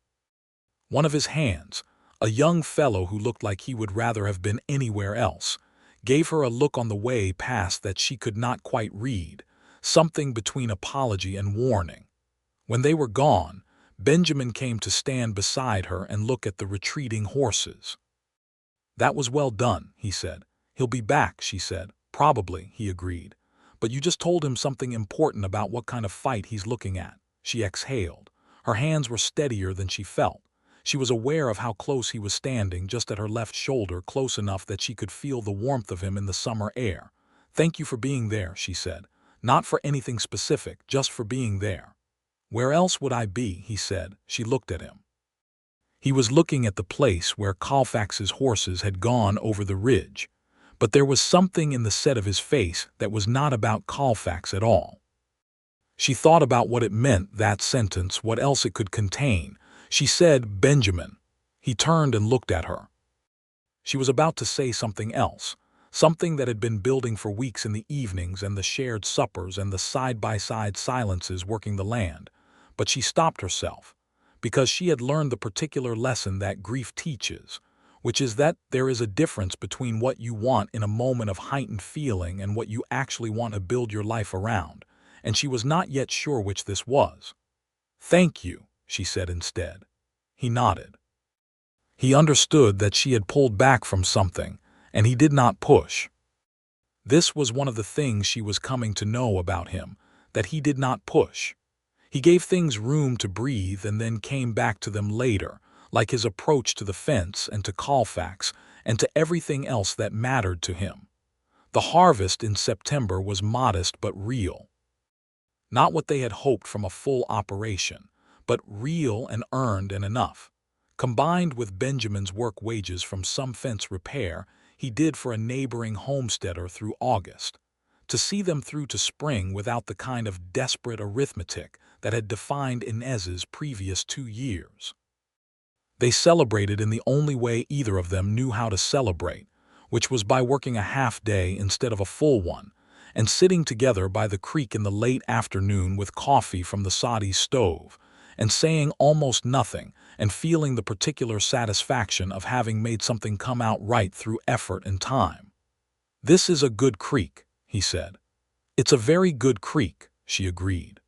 One of his hands, a young fellow who looked like he would rather have been anywhere else, gave her a look on the way past that she could not quite read, something between apology and warning. When they were gone, Benjamin came to stand beside her and look at the retreating horses. "That was well done," he said. "He'll be back," she said. "Probably," he agreed. "But you just told him something important about what kind of fight he's looking at." She exhaled. Her hands were steadier than she felt. She was aware of how close he was standing, just at her left shoulder, close enough that she could feel the warmth of him in the summer air. "Thank you for being there," she said. "Not for anything specific, just for being there." "Where else would I be?" he said. She looked at him. He was looking at the place where Colfax's horses had gone over the ridge, but there was something in the set of his face that was not about Colfax at all. She thought about what it meant, that sentence, what else it could contain. She said, "Benjamin." He turned and looked at her. She was about to say something else, something that had been building for weeks in the evenings and the shared suppers and the side-by-side silences working the land, but she stopped herself, because she had learned the particular lesson that grief teaches, which is that there is a difference between what you want in a moment of heightened feeling and what you actually want to build your life around, and she was not yet sure which this was. "Thank you," she said instead. He nodded. He understood that she had pulled back from something, and he did not push. This was one of the things she was coming to know about him, that he did not push. He gave things room to breathe and then came back to them later, like his approach to the fence and to Colfax and to everything else that mattered to him. The harvest in September was modest but real. Not what they had hoped from a full operation, but real and earned and enough. Combined with Benjamin's work wages from some fence repair he did for a neighboring homesteader through August, to see them through to spring without the kind of desperate arithmetic that had defined Inez's previous 2 years. They celebrated in the only way either of them knew how to celebrate, which was by working a half day instead of a full one, and sitting together by the creek in the late afternoon with coffee from the Saudi stove, and saying almost nothing and feeling the particular satisfaction of having made something come out right through effort and time. "This is a good creek," he said. "It's a very good creek," she agreed.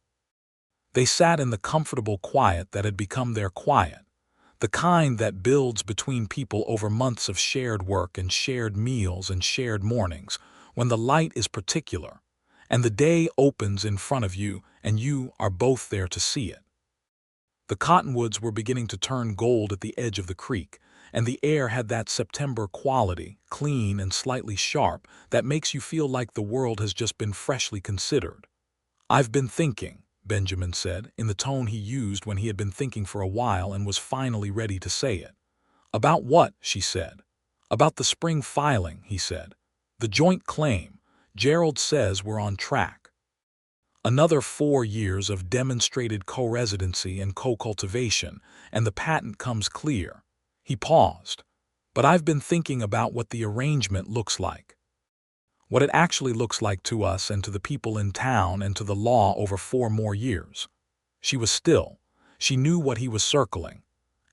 They sat in the comfortable quiet that had become their quiet, the kind that builds between people over months of shared work and shared meals and shared mornings, when the light is particular, and the day opens in front of you and you are both there to see it. The cottonwoods were beginning to turn gold at the edge of the creek, and the air had that September quality, clean and slightly sharp, that makes you feel like the world has just been freshly considered. "I've been thinking," Benjamin said, in the tone he used when he had been thinking for a while and was finally ready to say it. "About what?" she said. "About the spring filing," he said. "The joint claim. Gerald says we're on track. Another 4 years of demonstrated co-residency and co-cultivation, and the patent comes clear." He paused. "But I've been thinking about what the arrangement looks like. What it actually looks like to us and to the people in town and to the law over 4 more years." She was still. She knew what he was circling.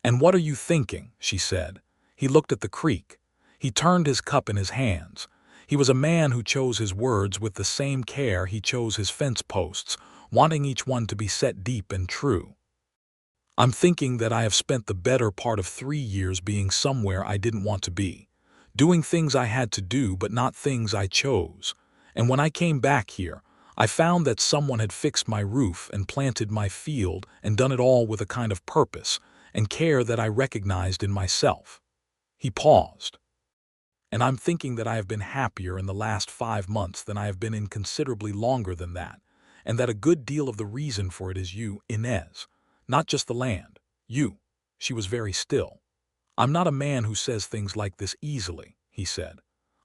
"And what are you thinking?" she said. He looked at the creek. He turned his cup in his hands. He was a man who chose his words with the same care he chose his fence posts, wanting each one to be set deep and true. "I'm thinking that I have spent the better part of 3 years being somewhere I didn't want to be, doing things I had to do but not things I chose. And when I came back here, I found that someone had fixed my roof and planted my field and done it all with a kind of purpose and care that I recognized in myself." He paused. "And I'm thinking that I have been happier in the last 5 months than I have been in considerably longer than that, and that a good deal of the reason for it is you, Inez. Not just the land. You." She was very still. "I'm not a man who says things like this easily," he said.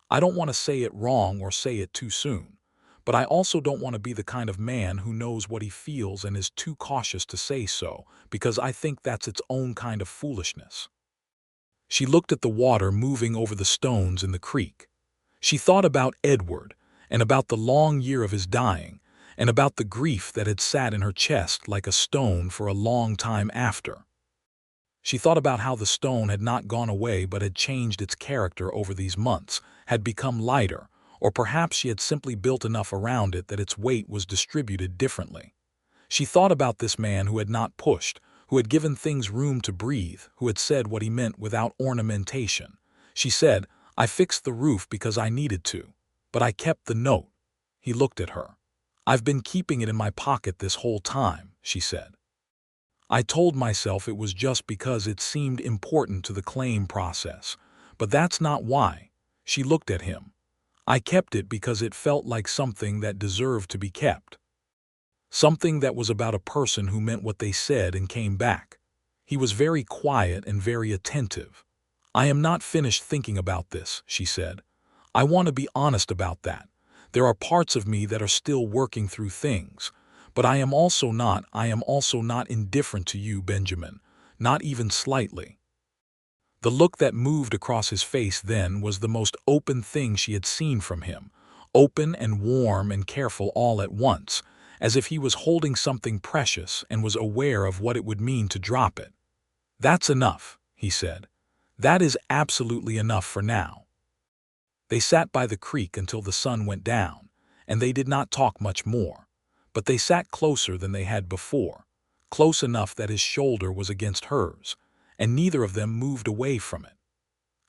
"I don't want to say it wrong or say it too soon, but I also don't want to be the kind of man who knows what he feels and is too cautious to say so, because I think that's its own kind of foolishness." She looked at the water moving over the stones in the creek. She thought about Edward, and about the long year of his dying, and about the grief that had sat in her chest like a stone for a long time after. She thought about how the stone had not gone away but had changed its character over these months, had become lighter, or perhaps she had simply built enough around it that its weight was distributed differently. She thought about this man who had not pushed, who had given things room to breathe, who had said what he meant without ornamentation. She said, "I fixed the roof because I needed to, but I kept the note." He looked at her. "I've been keeping it in my pocket this whole time," she said. "I told myself it was just because it seemed important to the claim process, but that's not why." She looked at him. I kept it because it felt like something that deserved to be kept. Something that was about a person who meant what they said and came back. He was very quiet and very attentive. I am not finished thinking about this, she said. I want to be honest about that. There are parts of me that are still working through things. But I am also not indifferent to you, Benjamin. Not even slightly. The look that moved across his face then was the most open thing she had seen from him. Open and warm and careful all at once, as if he was holding something precious and was aware of what it would mean to drop it. That's enough, he said. That is absolutely enough for now. They sat by the creek until the sun went down, and they did not talk much more. But they sat closer than they had before, close enough that his shoulder was against hers, and neither of them moved away from it.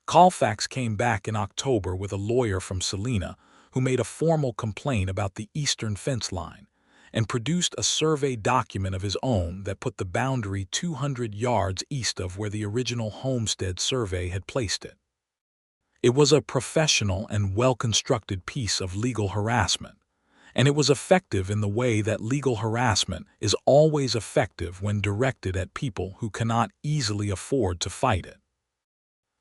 Colfax came back in October with a lawyer from Salina who made a formal complaint about the eastern fence line, and produced a survey document of his own that put the boundary 200 yards east of where the original homestead survey had placed it. It was a professional and well-constructed piece of legal harassment, and it was effective in the way that legal harassment is always effective when directed at people who cannot easily afford to fight it.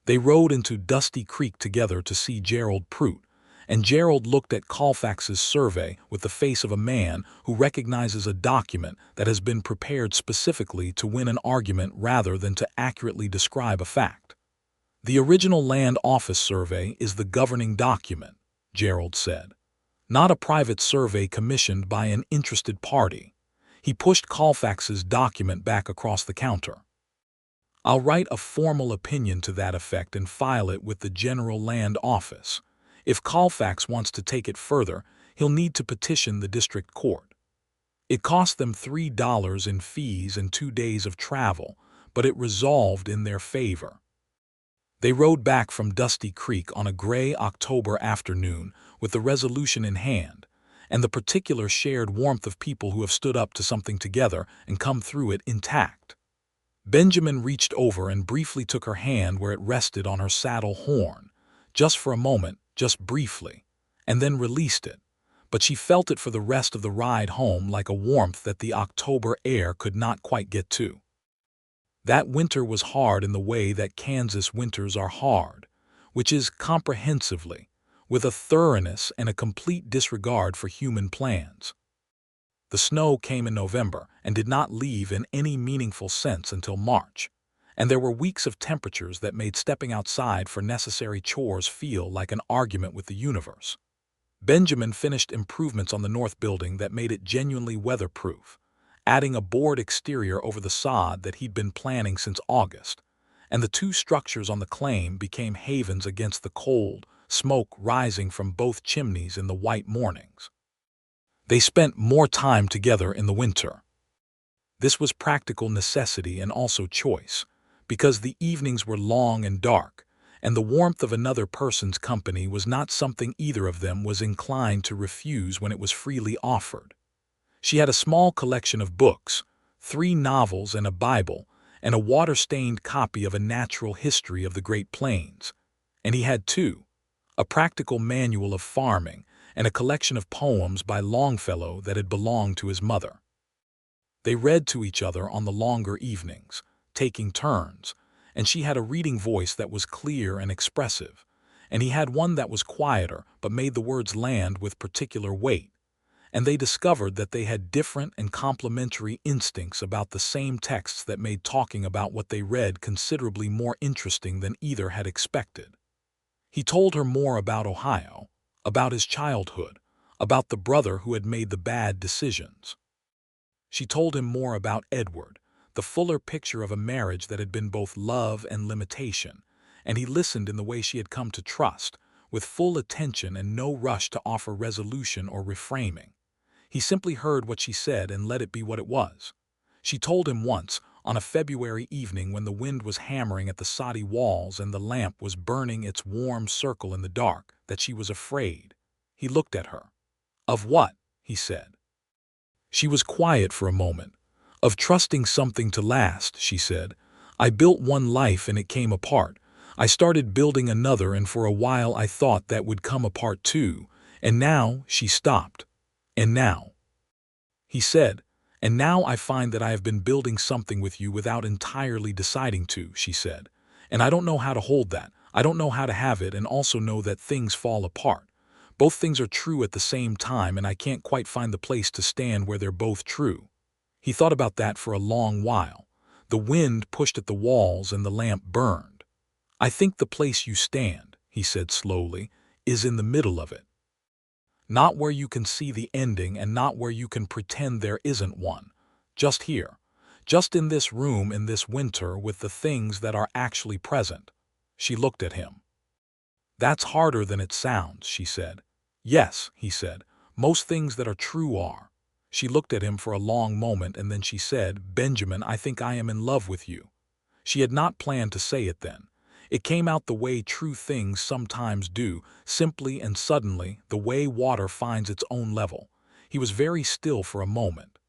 They rode into Dusty Creek together to see Gerald Prout, and Gerald looked at Colfax's survey with the face of a man who recognizes a document that has been prepared specifically to win an argument rather than to accurately describe a fact. The original land office survey is the governing document, Gerald said, not a private survey commissioned by an interested party. He pushed Colfax's document back across the counter. I'll write a formal opinion to that effect and file it with the General Land Office. If Colfax wants to take it further, he'll need to petition the district court. It cost them $3 in fees and 2 days of travel, but it resolved in their favor. They rode back from Dusty Creek on a gray October afternoon with the resolution in hand, and the particular shared warmth of people who have stood up to something together and come through it intact. Benjamin reached over and briefly took her hand where it rested on her saddle horn, just for a moment, just briefly, and then released it, but she felt it for the rest of the ride home like a warmth that the October air could not quite get to. That winter was hard in the way that Kansas winters are hard, which is comprehensively, with a thoroughness and a complete disregard for human plans. The snow came in November and did not leave in any meaningful sense until March, and there were weeks of temperatures that made stepping outside for necessary chores feel like an argument with the universe. Benjamin finished improvements on the north building that made it genuinely weatherproof, adding a board exterior over the sod that he'd been planning since August, and the 2 structures on the claim became havens against the cold, smoke rising from both chimneys in the white mornings. They spent more time together in the winter. This was practical necessity and also choice, because the evenings were long and dark, and the warmth of another person's company was not something either of them was inclined to refuse when it was freely offered. She had a small collection of books, 3 novels and a Bible, and a water-stained copy of a natural history of the Great Plains. And he had 2, a practical manual of farming and a collection of poems by Longfellow that had belonged to his mother. They read to each other on the longer evenings, taking turns, and she had a reading voice that was clear and expressive, and he had one that was quieter but made the words land with particular weight, and they discovered that they had different and complementary instincts about the same texts that made talking about what they read considerably more interesting than either had expected. He told her more about Ohio, about his childhood, about the brother who had made the bad decisions. She told him more about Edward, the fuller picture of a marriage that had been both love and limitation, and he listened in the way she had come to trust, with full attention and no rush to offer resolution or reframing. He simply heard what she said and let it be what it was. She told him once, on a February evening when the wind was hammering at the soddy walls and the lamp was burning its warm circle in the dark, that she was afraid. He looked at her. "Of what?" he said. She was quiet for a moment. "Of trusting something to last," she said. "I built one life and it came apart. I started building another, and for a while I thought that would come apart too. And now," she stopped. "And now," he said, "and now I find that I have been building something with you without entirely deciding to," she said. "And I don't know how to hold that. I don't know how to have it and also know that things fall apart. Both things are true at the same time, and I can't quite find the place to stand where they're both true." He thought about that for a long while. The wind pushed at the walls and the lamp burned. "I think the place you stand," he said slowly, "is in the middle of it. Not where you can see the ending and not where you can pretend there isn't one. Just here. Just in this room in this winter with the things that are actually present." She looked at him. "That's harder than it sounds," she said. "Yes," he said. "Most things that are true are." She looked at him for a long moment and then she said, "Benjamin, I think I am in love with you." She had not planned to say it then. It came out the way true things sometimes do, simply and suddenly, the way water finds its own level. He was very still for a moment.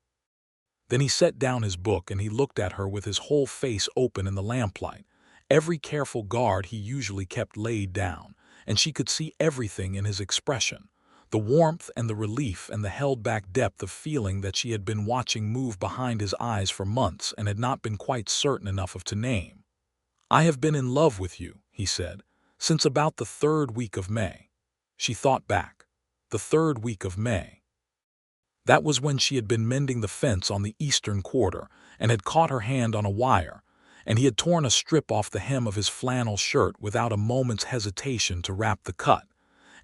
Then he set down his book and he looked at her with his whole face open in the lamplight. Every careful guard he usually kept laid down, and she could see everything in his expression. The warmth and the relief and the held-back depth of feeling that she had been watching move behind his eyes for months and had not been quite certain enough of to name. "I have been in love with you," he said, "since about the 3rd week of May." She thought back. The 3rd week of May. That was when she had been mending the fence on the eastern quarter and had caught her hand on a wire, and he had torn a strip off the hem of his flannel shirt without a moment's hesitation to wrap the cut,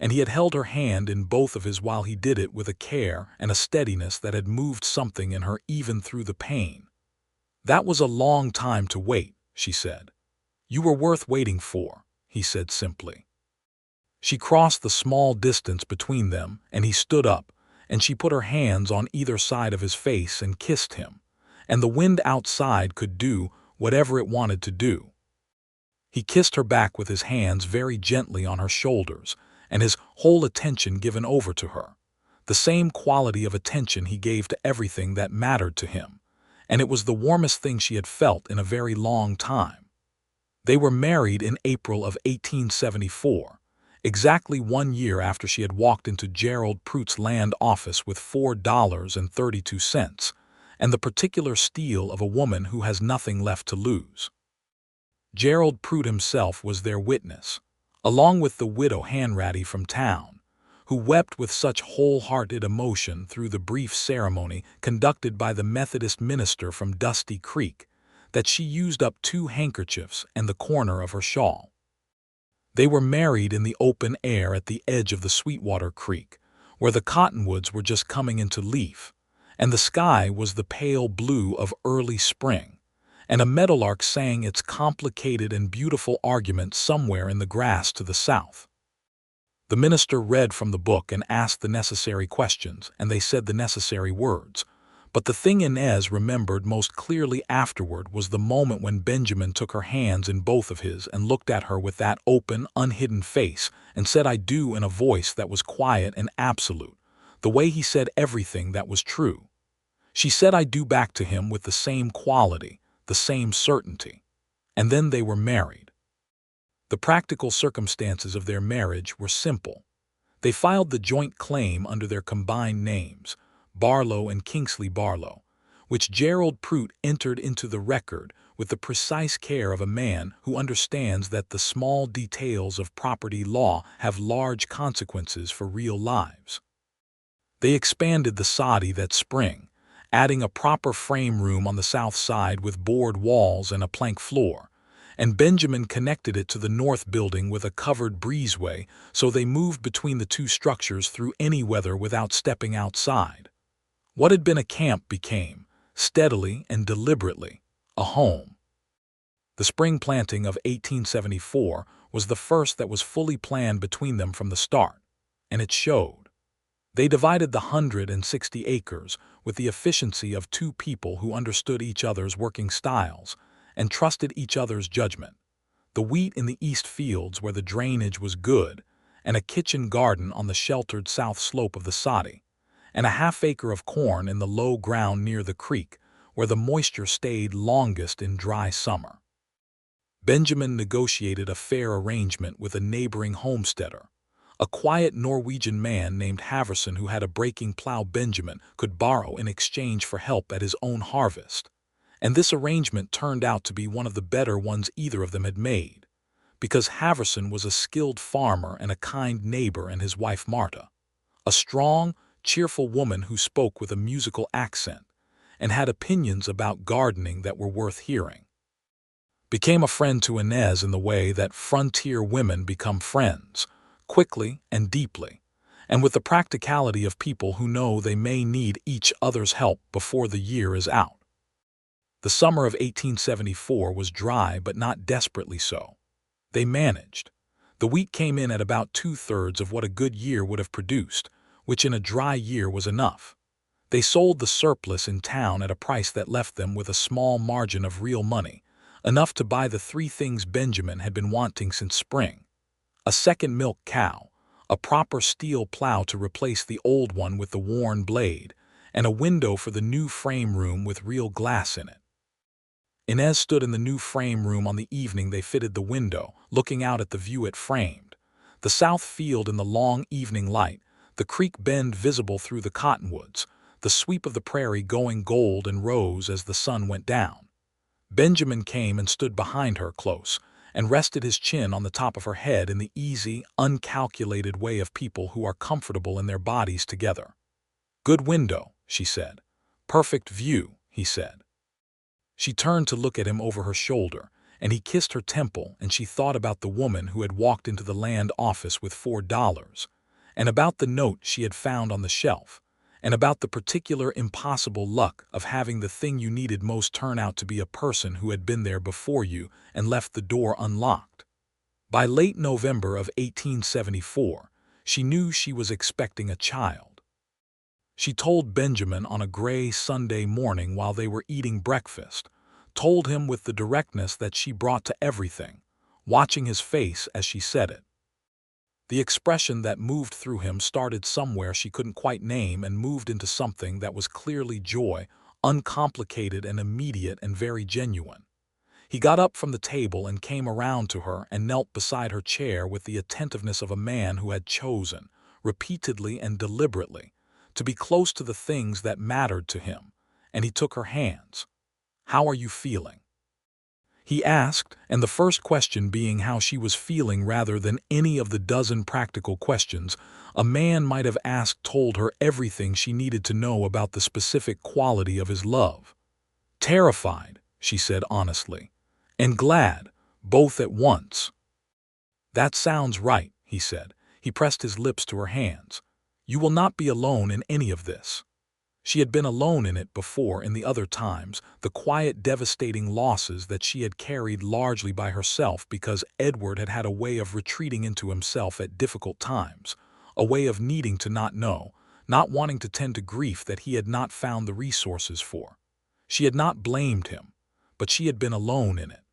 and he had held her hand in both of his while he did it with a care and a steadiness that had moved something in her even through the pain. "That was a long time to wait," she said. "You were worth waiting for," he said simply. She crossed the small distance between them, and he stood up, and she put her hands on either side of his face and kissed him, and the wind outside could do whatever it wanted to do. He kissed her back with his hands very gently on her shoulders, and his whole attention given over to her. The same quality of attention he gave to everything that mattered to him, and it was the warmest thing she had felt in a very long time. They were married in April of 1874, exactly 1 year after she had walked into Gerald Pruitt's land office with $4.32, and the particular steel of a woman who has nothing left to lose. Gerald Pruitt himself was their witness, along with the widow Hanratty from town, who wept with such wholehearted emotion through the brief ceremony conducted by the Methodist minister from Dusty Creek that she used up 2 handkerchiefs and the corner of her shawl. They were married in the open air at the edge of the Sweetwater Creek, where the cottonwoods were just coming into leaf, and the sky was the pale blue of early spring, and a meadowlark sang its complicated and beautiful argument somewhere in the grass to the south. The minister read from the book and asked the necessary questions, and they said the necessary words. But the thing Inez remembered most clearly afterward was the moment when Benjamin took her hands in both of his and looked at her with that open, unhidden face and said "I do" in a voice that was quiet and absolute, the way he said everything that was true. She said "I do" back to him with the same quality, the same certainty. And then they were married. The practical circumstances of their marriage were simple. They filed the joint claim under their combined names, Barlow and Kingsley Barlow, which Gerald Pruitt entered into the record with the precise care of a man who understands that the small details of property law have large consequences for real lives. They expanded the soddy that spring, adding a proper frame room on the south side with board walls and a plank floor, and Benjamin connected it to the north building with a covered breezeway, so they moved between the 2 structures through any weather without stepping outside. What had been a camp became, steadily and deliberately, a home. The spring planting of 1874 was the first that was fully planned between them from the start, and it showed. They divided the 160 acres with the efficiency of 2 people who understood each other's working styles and trusted each other's judgment. The wheat in the east fields where the drainage was good, and a kitchen garden on the sheltered south slope of the soddy, and a half-acre of corn in the low ground near the creek, where the moisture stayed longest in dry summer. Benjamin negotiated a fair arrangement with a neighboring homesteader, a quiet Norwegian man named Haverson who had a breaking plow Benjamin could borrow in exchange for help at his own harvest. And this arrangement turned out to be one of the better ones either of them had made, because Haverson was a skilled farmer and a kind neighbor, and his wife Marta, a strong, cheerful woman who spoke with a musical accent and had opinions about gardening that were worth hearing, became a friend to Inez in the way that frontier women become friends, quickly and deeply, and with the practicality of people who know they may need each other's help before the year is out. The summer of 1874 was dry but not desperately so. They managed. The wheat came in at about 2/3 of what a good year would have produced, which in a dry year was enough. They sold the surplus in town at a price that left them with a small margin of real money, enough to buy the three things Benjamin had been wanting since spring: a second milk cow, a proper steel plow to replace the old one with the worn blade, and a window for the new frame room with real glass in it. Inez stood in the new frame room on the evening they fitted the window, looking out at the view it framed: the south field in the long evening light, the creek bend visible through the cottonwoods, the sweep of the prairie going gold and rose as the sun went down. Benjamin came and stood behind her close, and rested his chin on the top of her head in the easy, uncalculated way of people who are comfortable in their bodies together. "Good window," she said. "Perfect view," he said. She turned to look at him over her shoulder, and he kissed her temple, and she thought about the woman who had walked into the land office with $4, and about the note she had found on the shelf, and about the particular impossible luck of having the thing you needed most turn out to be a person who had been there before you and left the door unlocked. By late November of 1874, she knew she was expecting a child. She told Benjamin on a gray Sunday morning while they were eating breakfast, told him with the directness that she brought to everything, watching his face as she said it. The expression that moved through him started somewhere she couldn't quite name and moved into something that was clearly joy, uncomplicated and immediate and very genuine. He got up from the table and came around to her and knelt beside her chair with the attentiveness of a man who had chosen, repeatedly and deliberately, to be close to the things that mattered to him, and he took her hands. "How are you feeling?" he asked, and the first question being how she was feeling rather than any of the dozen practical questions a man might have asked told her everything she needed to know about the specific quality of his love. "Terrified," she said honestly, "and glad, both at once." "That sounds right," he said. He pressed his lips to her hands. "You will not be alone in any of this." She had been alone in it before in the other times, the quiet devastating losses that she had carried largely by herself because Edward had had a way of retreating into himself at difficult times, a way of needing to not know, not wanting to tend to grief that he had not found the resources for. She had not blamed him, but she had been alone in it.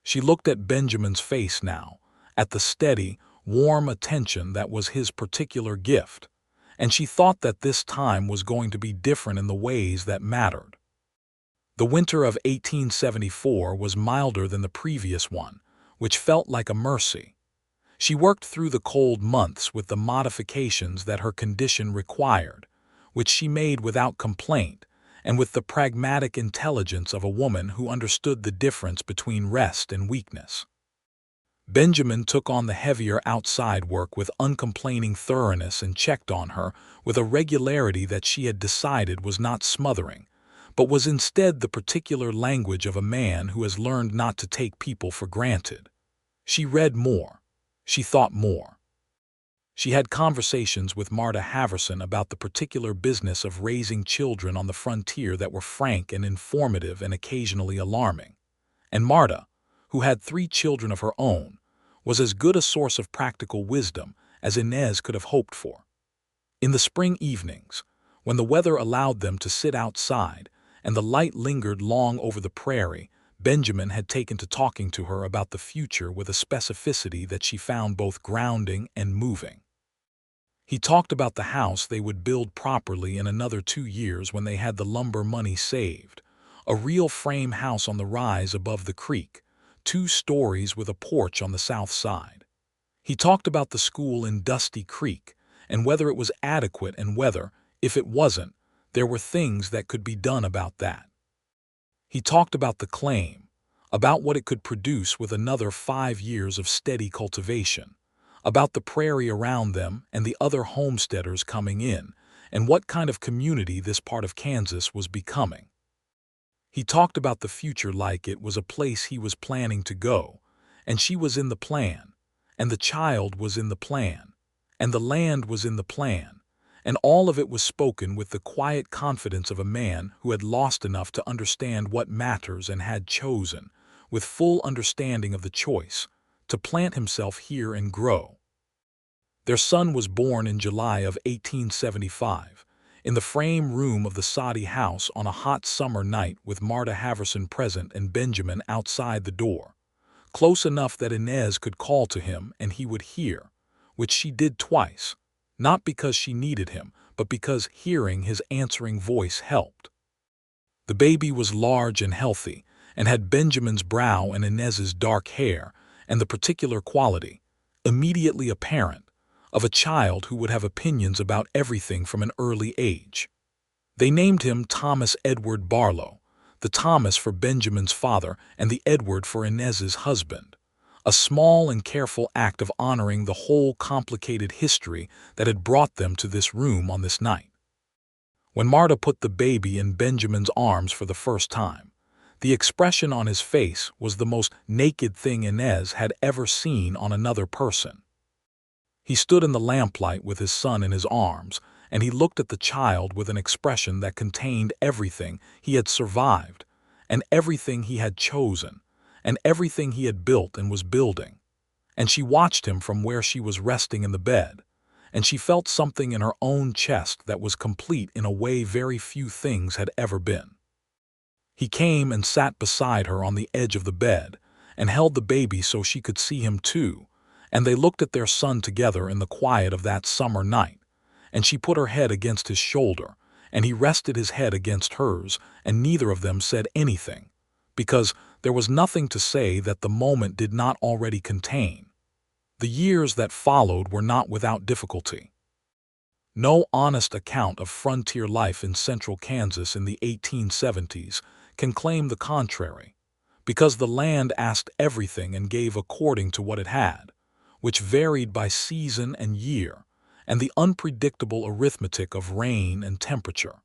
She looked at Benjamin's face now, at the steady, warm attention that was his particular gift, and she thought that this time was going to be different in the ways that mattered. The winter of 1874 was milder than the previous one, which felt like a mercy. She worked through the cold months with the modifications that her condition required, which she made without complaint and with the pragmatic intelligence of a woman who understood the difference between rest and weakness. Benjamin took on the heavier outside work with uncomplaining thoroughness and checked on her with a regularity that she had decided was not smothering, but was instead the particular language of a man who has learned not to take people for granted. She read more. She thought more. She had conversations with Marta Haverson about the particular business of raising children on the frontier that were frank and informative and occasionally alarming. And Marta, who had 3 children of her own, was as good a source of practical wisdom as Inez could have hoped for. In the spring evenings, when the weather allowed them to sit outside and the light lingered long over the prairie, Benjamin had taken to talking to her about the future with a specificity that she found both grounding and moving. He talked about the house they would build properly in another 2 years when they had the lumber money saved, a real frame house on the rise above the creek, 2 stories with a porch on the south side. He talked about the school in Dusty Creek and whether it was adequate and whether, if it wasn't, there were things that could be done about that. He talked about the claim, about what it could produce with another 5 years of steady cultivation, about the prairie around them and the other homesteaders coming in, and what kind of community this part of Kansas was becoming. He talked about the future like it was a place he was planning to go, and she was in the plan, and the child was in the plan, and the land was in the plan, and all of it was spoken with the quiet confidence of a man who had lost enough to understand what matters and had chosen, with full understanding of the choice, to plant himself here and grow. Their son was born in July of 1875, in the frame room of the soddy house on a hot summer night with Marta Haverson present and Benjamin outside the door, close enough that Inez could call to him and he would hear, which she did twice, not because she needed him, but because hearing his answering voice helped. The baby was large and healthy, and had Benjamin's brow and Inez's dark hair, and the particular quality, immediately apparent, of a child who would have opinions about everything from an early age. They named him Thomas Edward Barlow, the Thomas for Benjamin's father and the Edward for Inez's husband, a small and careful act of honoring the whole complicated history that had brought them to this room on this night. When Marta put the baby in Benjamin's arms for the first time, the expression on his face was the most naked thing Inez had ever seen on another person. He stood in the lamplight with his son in his arms, and he looked at the child with an expression that contained everything he had survived, and everything he had chosen, and everything he had built and was building. And she watched him from where she was resting in the bed, and she felt something in her own chest that was complete in a way very few things had ever been. He came and sat beside her on the edge of the bed, and held the baby so she could see him too, and they looked at their son together in the quiet of that summer night, and she put her head against his shoulder, and he rested his head against hers, and neither of them said anything, because there was nothing to say that the moment did not already contain. The years that followed were not without difficulty. No honest account of frontier life in central Kansas in the 1870s can claim the contrary, because the land asked everything and gave according to what it had, which varied by season and year, and the unpredictable arithmetic of rain and temperature.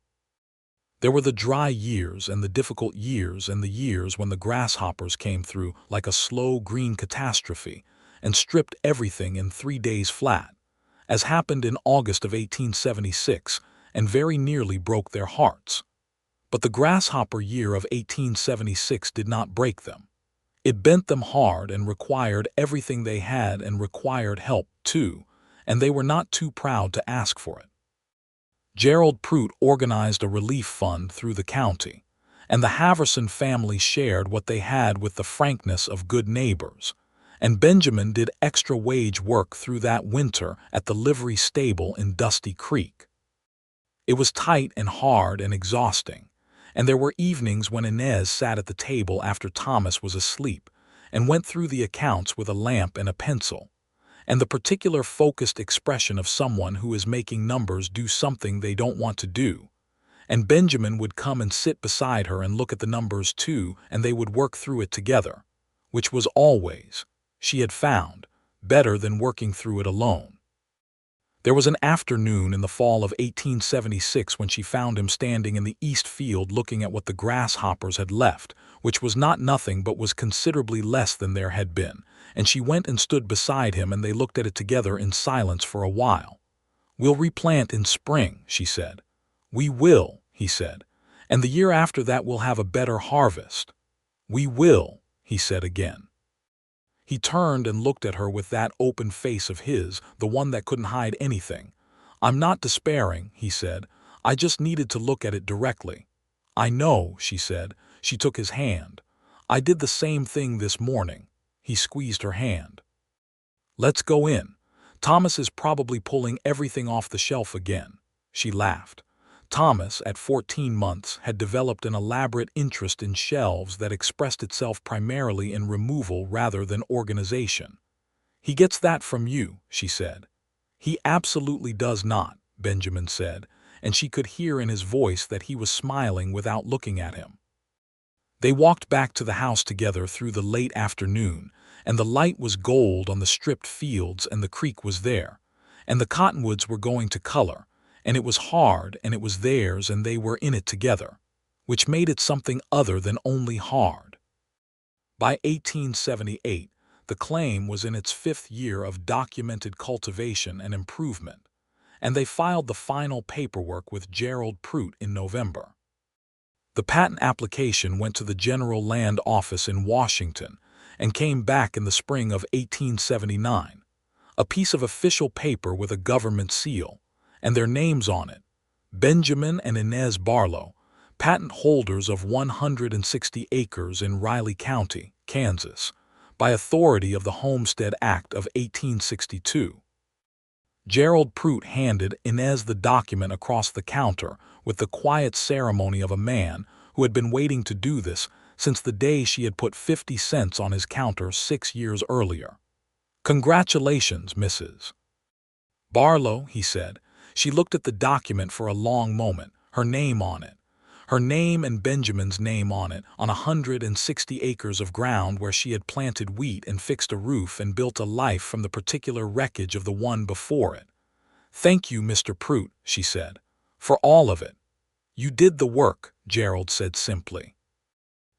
There were the dry years and the difficult years and the years when the grasshoppers came through like a slow green catastrophe and stripped everything in 3 days flat, as happened in August of 1876, and very nearly broke their hearts. But the grasshopper year of 1876 did not break them. It bent them hard and required everything they had and required help, too, and they were not too proud to ask for it. Gerald Prout organized a relief fund through the county, and the Haverson family shared what they had with the frankness of good neighbors, and Benjamin did extra wage work through that winter at the livery stable in Dusty Creek. It was tight and hard and exhausting, and there were evenings when Inez sat at the table after Thomas was asleep and went through the accounts with a lamp and a pencil, and the particular focused expression of someone who is making numbers do something they don't want to do. And Benjamin would come and sit beside her and look at the numbers too, and they would work through it together, which was always, she had found, better than working through it alone. There was an afternoon in the fall of 1876 when she found him standing in the east field looking at what the grasshoppers had left, which was not nothing but was considerably less than there had been, and she went and stood beside him and they looked at it together in silence for a while. "We'll replant in spring," she said. "We will," he said, "and the year after that we'll have a better harvest." "We will," he said again. He turned and looked at her with that open face of his, the one that couldn't hide anything. "I'm not despairing," he said. "I just needed to look at it directly." "I know," she said. She took his hand. "I did the same thing this morning." He squeezed her hand. "Let's go in. Thomas is probably pulling everything off the shelf again." She laughed. Thomas, at 14 months, had developed an elaborate interest in shelves that expressed itself primarily in removal rather than organization. "He gets that from you," she said. "He absolutely does not," Benjamin said, and she could hear in his voice that he was smiling without looking at him. They walked back to the house together through the late afternoon, and the light was gold on the stripped fields, and the creek was there, and the cottonwoods were going to color, and it was hard, and it was theirs, and they were in it together, which made it something other than only hard. By 1878, the claim was in its 5th year of documented cultivation and improvement, and they filed the final paperwork with Gerald Prout in November. The patent application went to the General Land Office in Washington and came back in the spring of 1879, a piece of official paper with a government seal, and their names on it: Benjamin and Inez Barlow, patent holders of 160 acres in Riley County, Kansas, by authority of the Homestead Act of 1862. Gerald Prout handed Inez the document across the counter with the quiet ceremony of a man who had been waiting to do this since the day she had put 50 cents on his counter 6 years earlier. "Congratulations, Mrs. Barlow," he said. She looked at the document for a long moment, her name on it. Her name and Benjamin's name on it, on 160 acres of ground where she had planted wheat and fixed a roof and built a life from the particular wreckage of the one before it. "Thank you, Mr. Prout," she said, "for all of it." "You did the work," Gerald said simply.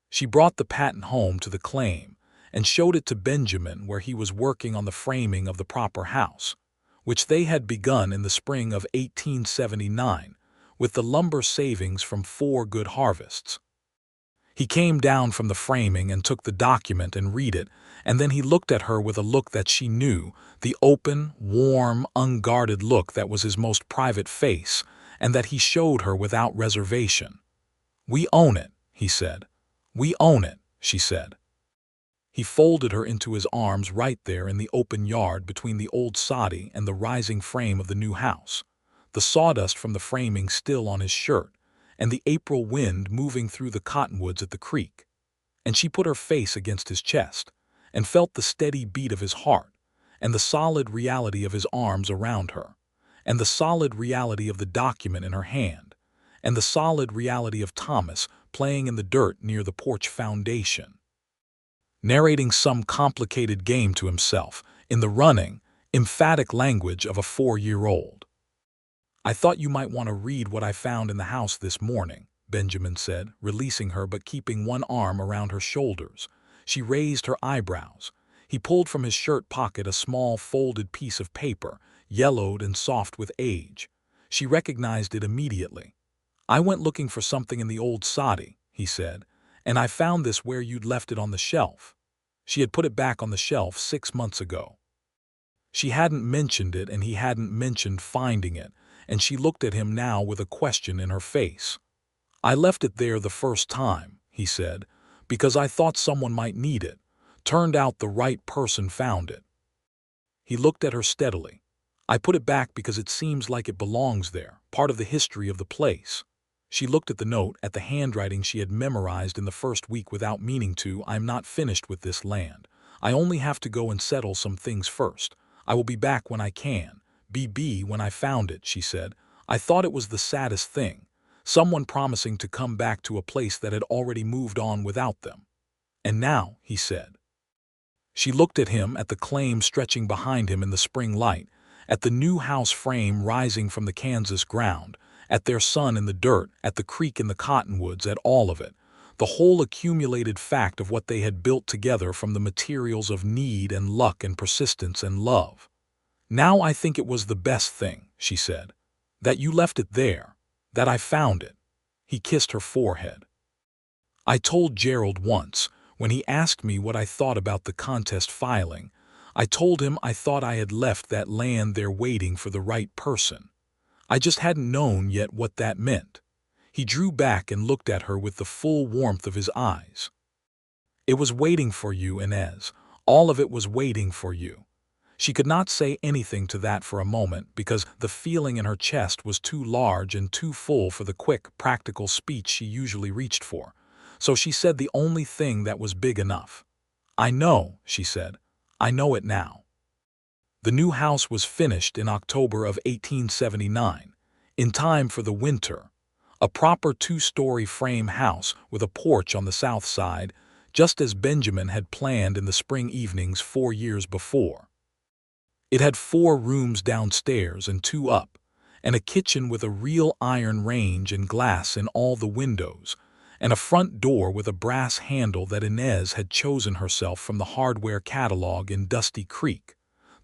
She brought the patent home to the claim and showed it to Benjamin, where he was working on the framing of the proper house, which they had begun in the spring of 1879, with the lumber savings from 4 good harvests. He came down from the framing and took the document and read it, and then he looked at her with a look that she knew, the open, warm, unguarded look that was his most private face, and that he showed her without reservation. "We own it," he said. "We own it," she said. He folded her into his arms right there in the open yard between the old soddy and the rising frame of the new house, the sawdust from the framing still on his shirt, and the April wind moving through the cottonwoods at the creek. And she put her face against his chest, and felt the steady beat of his heart, and the solid reality of his arms around her, and the solid reality of the document in her hand, and the solid reality of Thomas playing in the dirt near the porch foundation, narrating some complicated game to himself in the running, emphatic language of a 4-year-old. "I thought you might want to read what I found in the house this morning," Benjamin said, releasing her but keeping one arm around her shoulders. She raised her eyebrows. He pulled from his shirt pocket a small folded piece of paper, yellowed and soft with age. She recognized it immediately. "I went looking for something in the old soddy," he said, "and I found this where you'd left it on the shelf." She had put it back on the shelf 6 months ago. She hadn't mentioned it, and he hadn't mentioned finding it, and she looked at him now with a question in her face. "I left it there the first time," he said, "because I thought someone might need it. Turned out the right person found it." He looked at her steadily. "I put it back because it seems like it belongs there, part of the history of the place." She looked at the note, at the handwriting she had memorized in the first week without meaning to. "I'm not finished with this land. I only have to go and settle some things first. I will be back when I can. When I found it," she said, "I thought it was the saddest thing. Someone promising to come back to a place that had already moved on without them. And now," he said. She looked at him, at the claim stretching behind him in the spring light, at the new house frame rising from the Kansas ground, at their son in the dirt, at the creek in the cottonwoods, at all of it, the whole accumulated fact of what they had built together from the materials of need and luck and persistence and love. "Now I think it was the best thing," she said, "that you left it there, that I found it." He kissed her forehead. "I told Gerald once, when he asked me what I thought about the contest filing, I told him I thought I had left that land there waiting for the right person. I just hadn't known yet what that meant." He drew back and looked at her with the full warmth of his eyes. "It was waiting for you, Inez. All of it was waiting for you." She could not say anything to that for a moment because the feeling in her chest was too large and too full for the quick, practical speech she usually reached for. So she said the only thing that was big enough. "I know," she said. "I know it now." The new house was finished in October of 1879, in time for the winter. A proper two-story frame house with a porch on the south side, just as Benjamin had planned in the spring evenings 4 years before. It had 4 rooms downstairs and 2 up, and a kitchen with a real iron range and glass in all the windows, and a front door with a brass handle that Inez had chosen herself from the hardware catalog in Dusty Creek,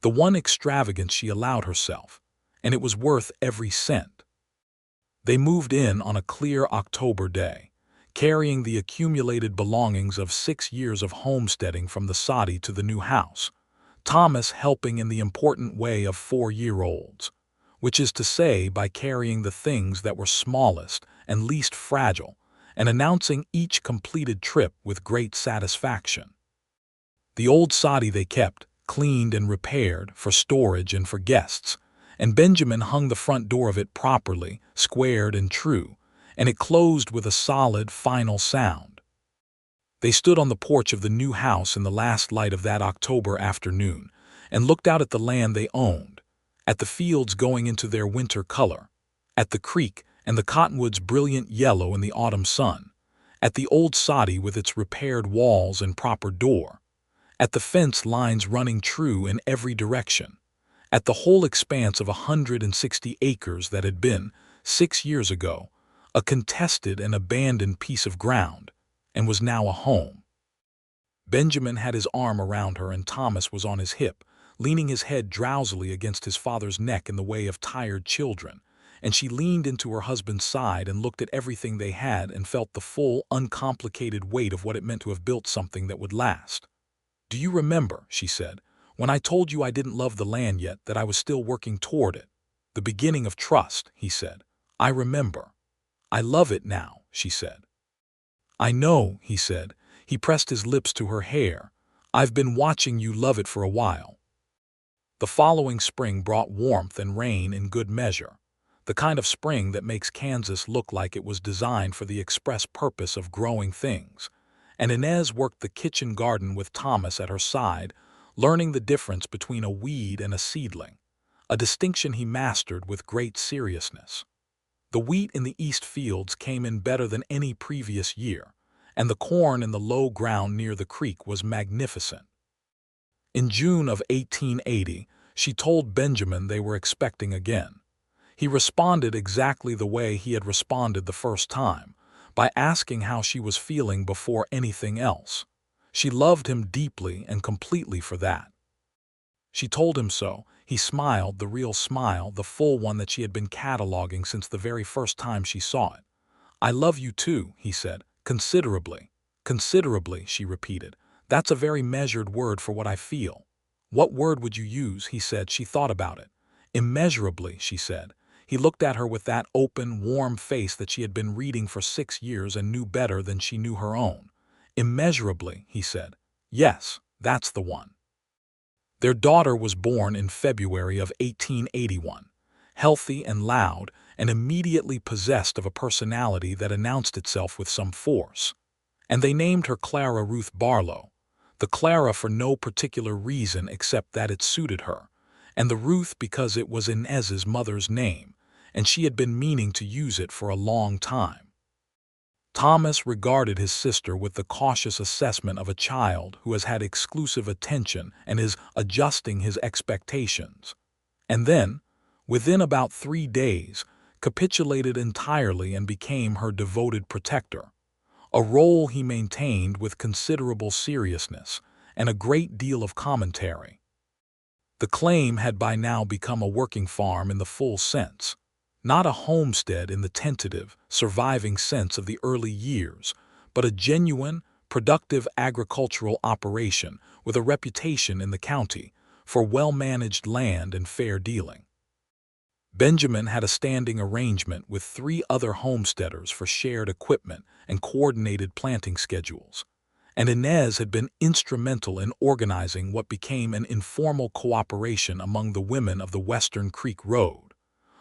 the one extravagance she allowed herself, and it was worth every cent. They moved in on a clear October day, carrying the accumulated belongings of 6 years of homesteading from the soddy to the new house, Thomas helping in the important way of 4-year-olds, which is to say by carrying the things that were smallest and least fragile, and announcing each completed trip with great satisfaction. The old soddy they kept, cleaned and repaired, for storage and for guests, and Benjamin hung the front door of it properly, squared and true, and it closed with a solid, final sound. They stood on the porch of the new house in the last light of that October afternoon and looked out at the land they owned, at the fields going into their winter color, at the creek and the cottonwoods brilliant yellow in the autumn sun, at the old soddy with its repaired walls and proper door, at the fence lines running true in every direction, at the whole expanse of 160 acres that had been, 6 years ago, a contested and abandoned piece of ground, and was now a home. Benjamin had his arm around her and Thomas was on his hip, leaning his head drowsily against his father's neck in the way of tired children, and she leaned into her husband's side and looked at everything they had and felt the full, uncomplicated weight of what it meant to have built something that would last. "Do you remember," she said, "when I told you I didn't love the land yet, that I was still working toward it? The beginning of trust," he said. "I remember." "I love it now," she said. "I know," he said. He pressed his lips to her hair. "I've been watching you love it for a while." The following spring brought warmth and rain in good measure, the kind of spring that makes Kansas look like it was designed for the express purpose of growing things, and Inez worked the kitchen garden with Thomas at her side, learning the difference between a weed and a seedling, a distinction he mastered with great seriousness. The wheat in the east fields came in better than any previous year, and the corn in the low ground near the creek was magnificent. In June of 1880, she told Benjamin they were expecting again. He responded exactly the way he had responded the first time, by asking how she was feeling before anything else. She loved him deeply and completely for that. She told him so. He smiled, the real smile, the full one that she had been cataloging since the very first time she saw it. "I love you too," he said. "Considerably." "Considerably," she repeated. "That's a very measured word for what I feel." "What word would you use?" he said. She thought about it. "Immeasurably," she said. He looked at her with that open, warm face that she had been reading for 6 years and knew better than she knew her own. "Immeasurably," he said. "Yes, that's the one." Their daughter was born in February of 1881, healthy and loud, and immediately possessed of a personality that announced itself with some force. And they named her Clara Ruth Barlow, the Clara for no particular reason except that it suited her, and the Ruth because it was Inez's mother's name, and she had been meaning to use it for a long time. Thomas regarded his sister with the cautious assessment of a child who has had exclusive attention and is adjusting his expectations. And then, within about 3 days, capitulated entirely and became her devoted protector, a role he maintained with considerable seriousness and a great deal of commentary. The claim had by now become a working farm in the full sense, not a homestead in the tentative, surviving sense of the early years, but a genuine, productive agricultural operation with a reputation in the county for well-managed land and fair dealing. Benjamin had a standing arrangement with 3 other homesteaders for shared equipment and coordinated planting schedules, and Inez had been instrumental in organizing what became an informal cooperation among the women of the Western Creek Road,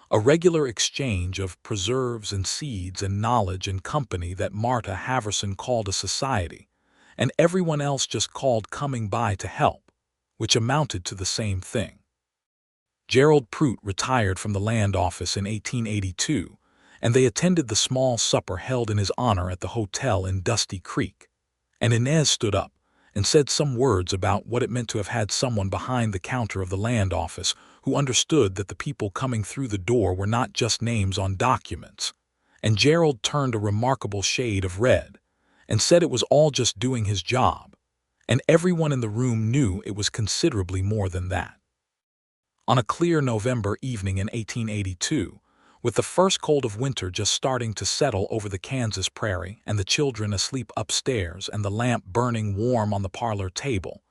a regular exchange of preserves and seeds and knowledge and company that Marta Haverson called a society, and everyone else just called coming by to help, which amounted to the same thing. Gerald Prout retired from the land office in 1882, and they attended the small supper held in his honor at the hotel in Dusty Creek, and Inez stood up and said some words about what it meant to have had someone behind the counter of the land office who understood that the people coming through the door were not just names on documents, and Gerald turned a remarkable shade of red and said it was all just doing his job, and everyone in the room knew it was considerably more than that. On a clear November evening in 1882, with the first cold of winter just starting to settle over the Kansas prairie and the children asleep upstairs and the lamp burning warm on the parlor table,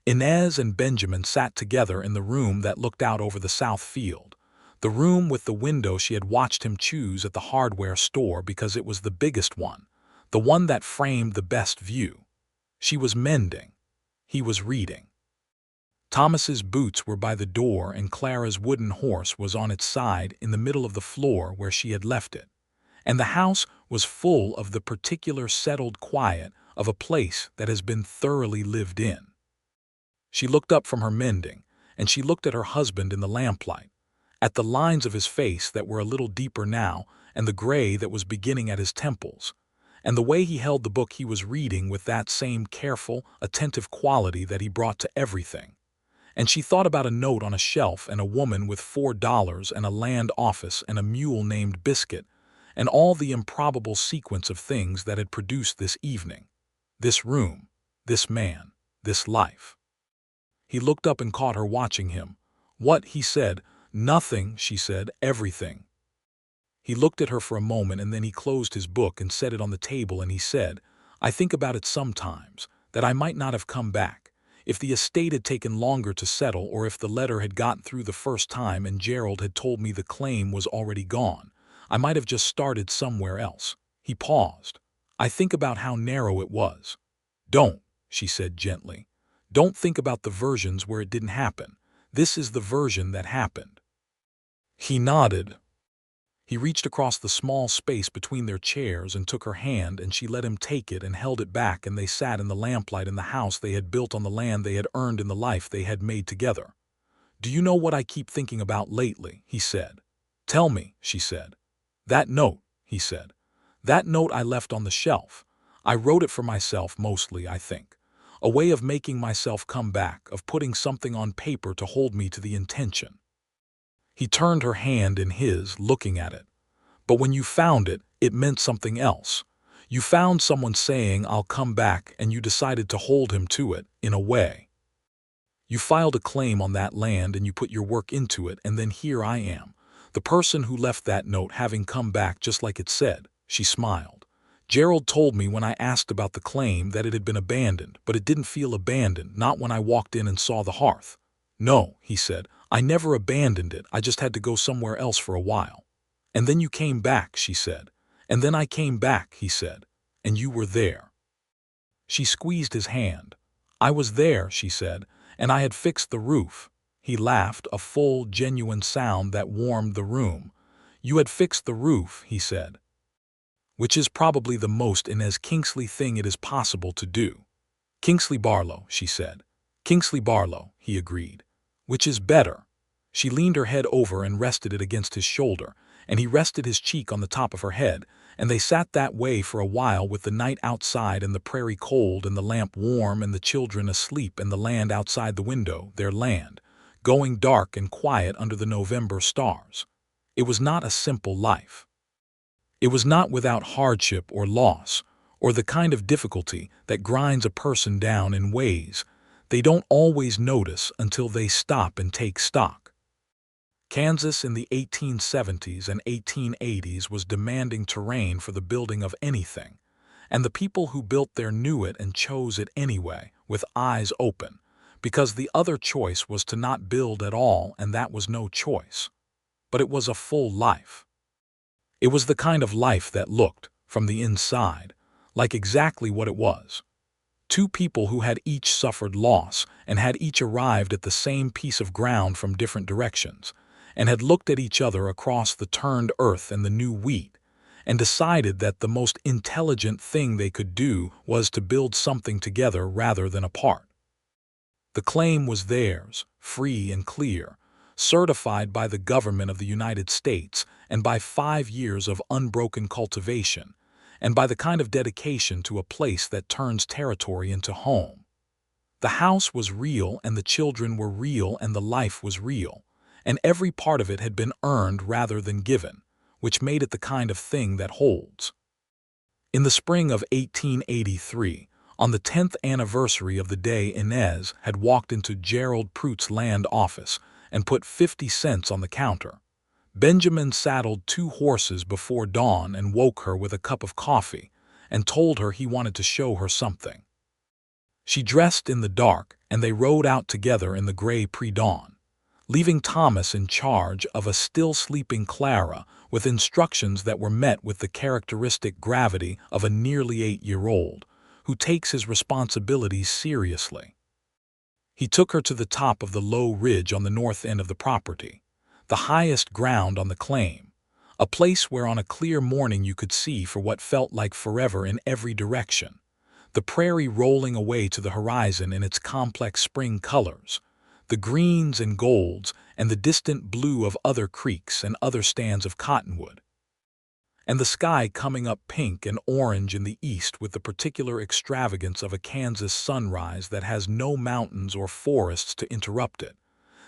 Inez and Benjamin sat together in the room that looked out over the south field, the room with the window she had watched him choose at the hardware store because it was the biggest one, the one that framed the best view. She was mending. He was reading. Thomas's boots were by the door and Clara's wooden horse was on its side in the middle of the floor where she had left it, and the house was full of the particular settled quiet of a place that has been thoroughly lived in. She looked up from her mending, and she looked at her husband in the lamplight, at the lines of his face that were a little deeper now and the gray that was beginning at his temples, and the way he held the book he was reading with that same careful, attentive quality that he brought to everything. And she thought about a note on a shelf and a woman with $4 and a land office and a mule named Biscuit, and all the improbable sequence of things that had produced this evening, this room, this man, this life. He looked up and caught her watching him. "What?" he said. "Nothing," she said. "Everything." He looked at her for a moment and then he closed his book and set it on the table and he said, "I think about it sometimes, that I might not have come back. If the estate had taken longer to settle or if the letter had gotten through the first time and Gerald had told me the claim was already gone, I might have just started somewhere else." He paused. "I think about how narrow it was." "Don't," she said gently. "Don't think about the versions where it didn't happen. This is the version that happened." He nodded. He reached across the small space between their chairs and took her hand, and she let him take it and held it back, and they sat in the lamplight in the house they had built on the land they had earned in the life they had made together. "Do you know what I keep thinking about lately?" he said. "Tell me," she said. "That note," he said. "That note I left on the shelf. I wrote it for myself mostly, I think. A way of making myself come back, of putting something on paper to hold me to the intention." He turned her hand in his, looking at it. "But when you found it, it meant something else. You found someone saying, 'I'll come back,' and you decided to hold him to it, in a way. You filed a claim on that land and you put your work into it, and then here I am, the person who left that note, having come back just like it said." She smiled. "Gerald told me when I asked about the claim that it had been abandoned, but it didn't feel abandoned, not when I walked in and saw the hearth." "No," he said, "I never abandoned it, I just had to go somewhere else for a while." "And then you came back," she said. "And then I came back," he said. "And you were there." She squeezed his hand. "I was there," she said, "and I had fixed the roof." He laughed, a full, genuine sound that warmed the room. "You had fixed the roof," he said. "Which is probably the most Inez Kingsley thing it is possible to do." "Kingsley Barlow," she said. "Kingsley Barlow," he agreed. "Which is better?" She leaned her head over and rested it against his shoulder, and he rested his cheek on the top of her head, and they sat that way for a while with the night outside and the prairie cold and the lamp warm and the children asleep and the land outside the window, their land, going dark and quiet under the November stars. It was not a simple life. It was not without hardship or loss, or the kind of difficulty that grinds a person down in ways they don't always notice until they stop and take stock. Kansas in the 1870s and 1880s was demanding terrain for the building of anything, and the people who built there knew it and chose it anyway, with eyes open, because the other choice was to not build at all, and that was no choice. But it was a full life. It was the kind of life that looked, from the inside, like exactly what it was. Two people who had each suffered loss and had each arrived at the same piece of ground from different directions, and had looked at each other across the turned earth and the new wheat, and decided that the most intelligent thing they could do was to build something together rather than apart. The claim was theirs, free and clear, certified by the government of the United States and by 5 years of unbroken cultivation, and by the kind of dedication to a place that turns territory into home. The house was real and the children were real and the life was real, and every part of it had been earned rather than given, which made it the kind of thing that holds. In the spring of 1883, on the 10th anniversary of the day Inez had walked into Gerald Pruitt's land office and put 50 cents on the counter, Benjamin saddled 2 horses before dawn and woke her with a cup of coffee and told her he wanted to show her something. She dressed in the dark and they rode out together in the gray pre-dawn, leaving Thomas in charge of a still-sleeping Clara with instructions that were met with the characteristic gravity of a nearly 8-year-old who takes his responsibilities seriously. He took her to the top of the low ridge on the north end of the property, the highest ground on the claim, a place where on a clear morning you could see for what felt like forever in every direction, the prairie rolling away to the horizon in its complex spring colors, the greens and golds and the distant blue of other creeks and other stands of cottonwood, and the sky coming up pink and orange in the east with the particular extravagance of a Kansas sunrise that has no mountains or forests to interrupt it.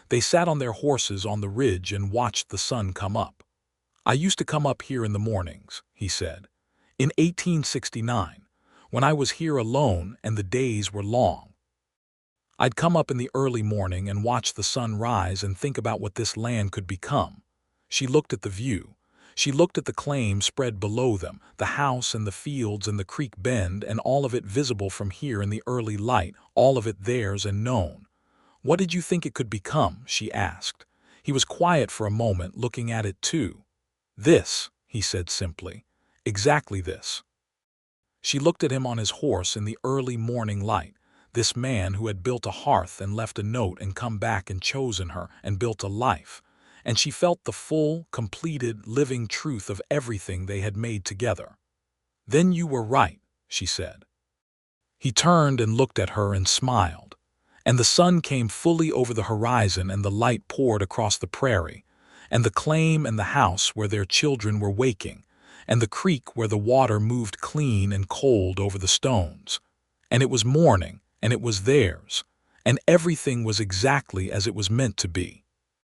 They sat on their horses on the ridge and watched the sun come up. "I used to come up here in the mornings," he said, "in 1869, when I was here alone and the days were long. I'd come up in the early morning and watch the sun rise and think about what this land could become." She looked at the view. She looked at the claim spread below them, the house and the fields and the creek bend, and all of it visible from here in the early light, all of it theirs and known. "What did you think it could become?" she asked. He was quiet for a moment, looking at it too. "This," he said simply. "Exactly this." She looked at him on his horse in the early morning light, this man who had built a hearth and left a note and come back and chosen her and built a life, and she felt the full, completed, living truth of everything they had made together. "Then you were right," she said. He turned and looked at her and smiled, and the sun came fully over the horizon and the light poured across the prairie, and the claim and the house where their children were waking, and the creek where the water moved clean and cold over the stones. And it was morning, and it was theirs, and everything was exactly as it was meant to be.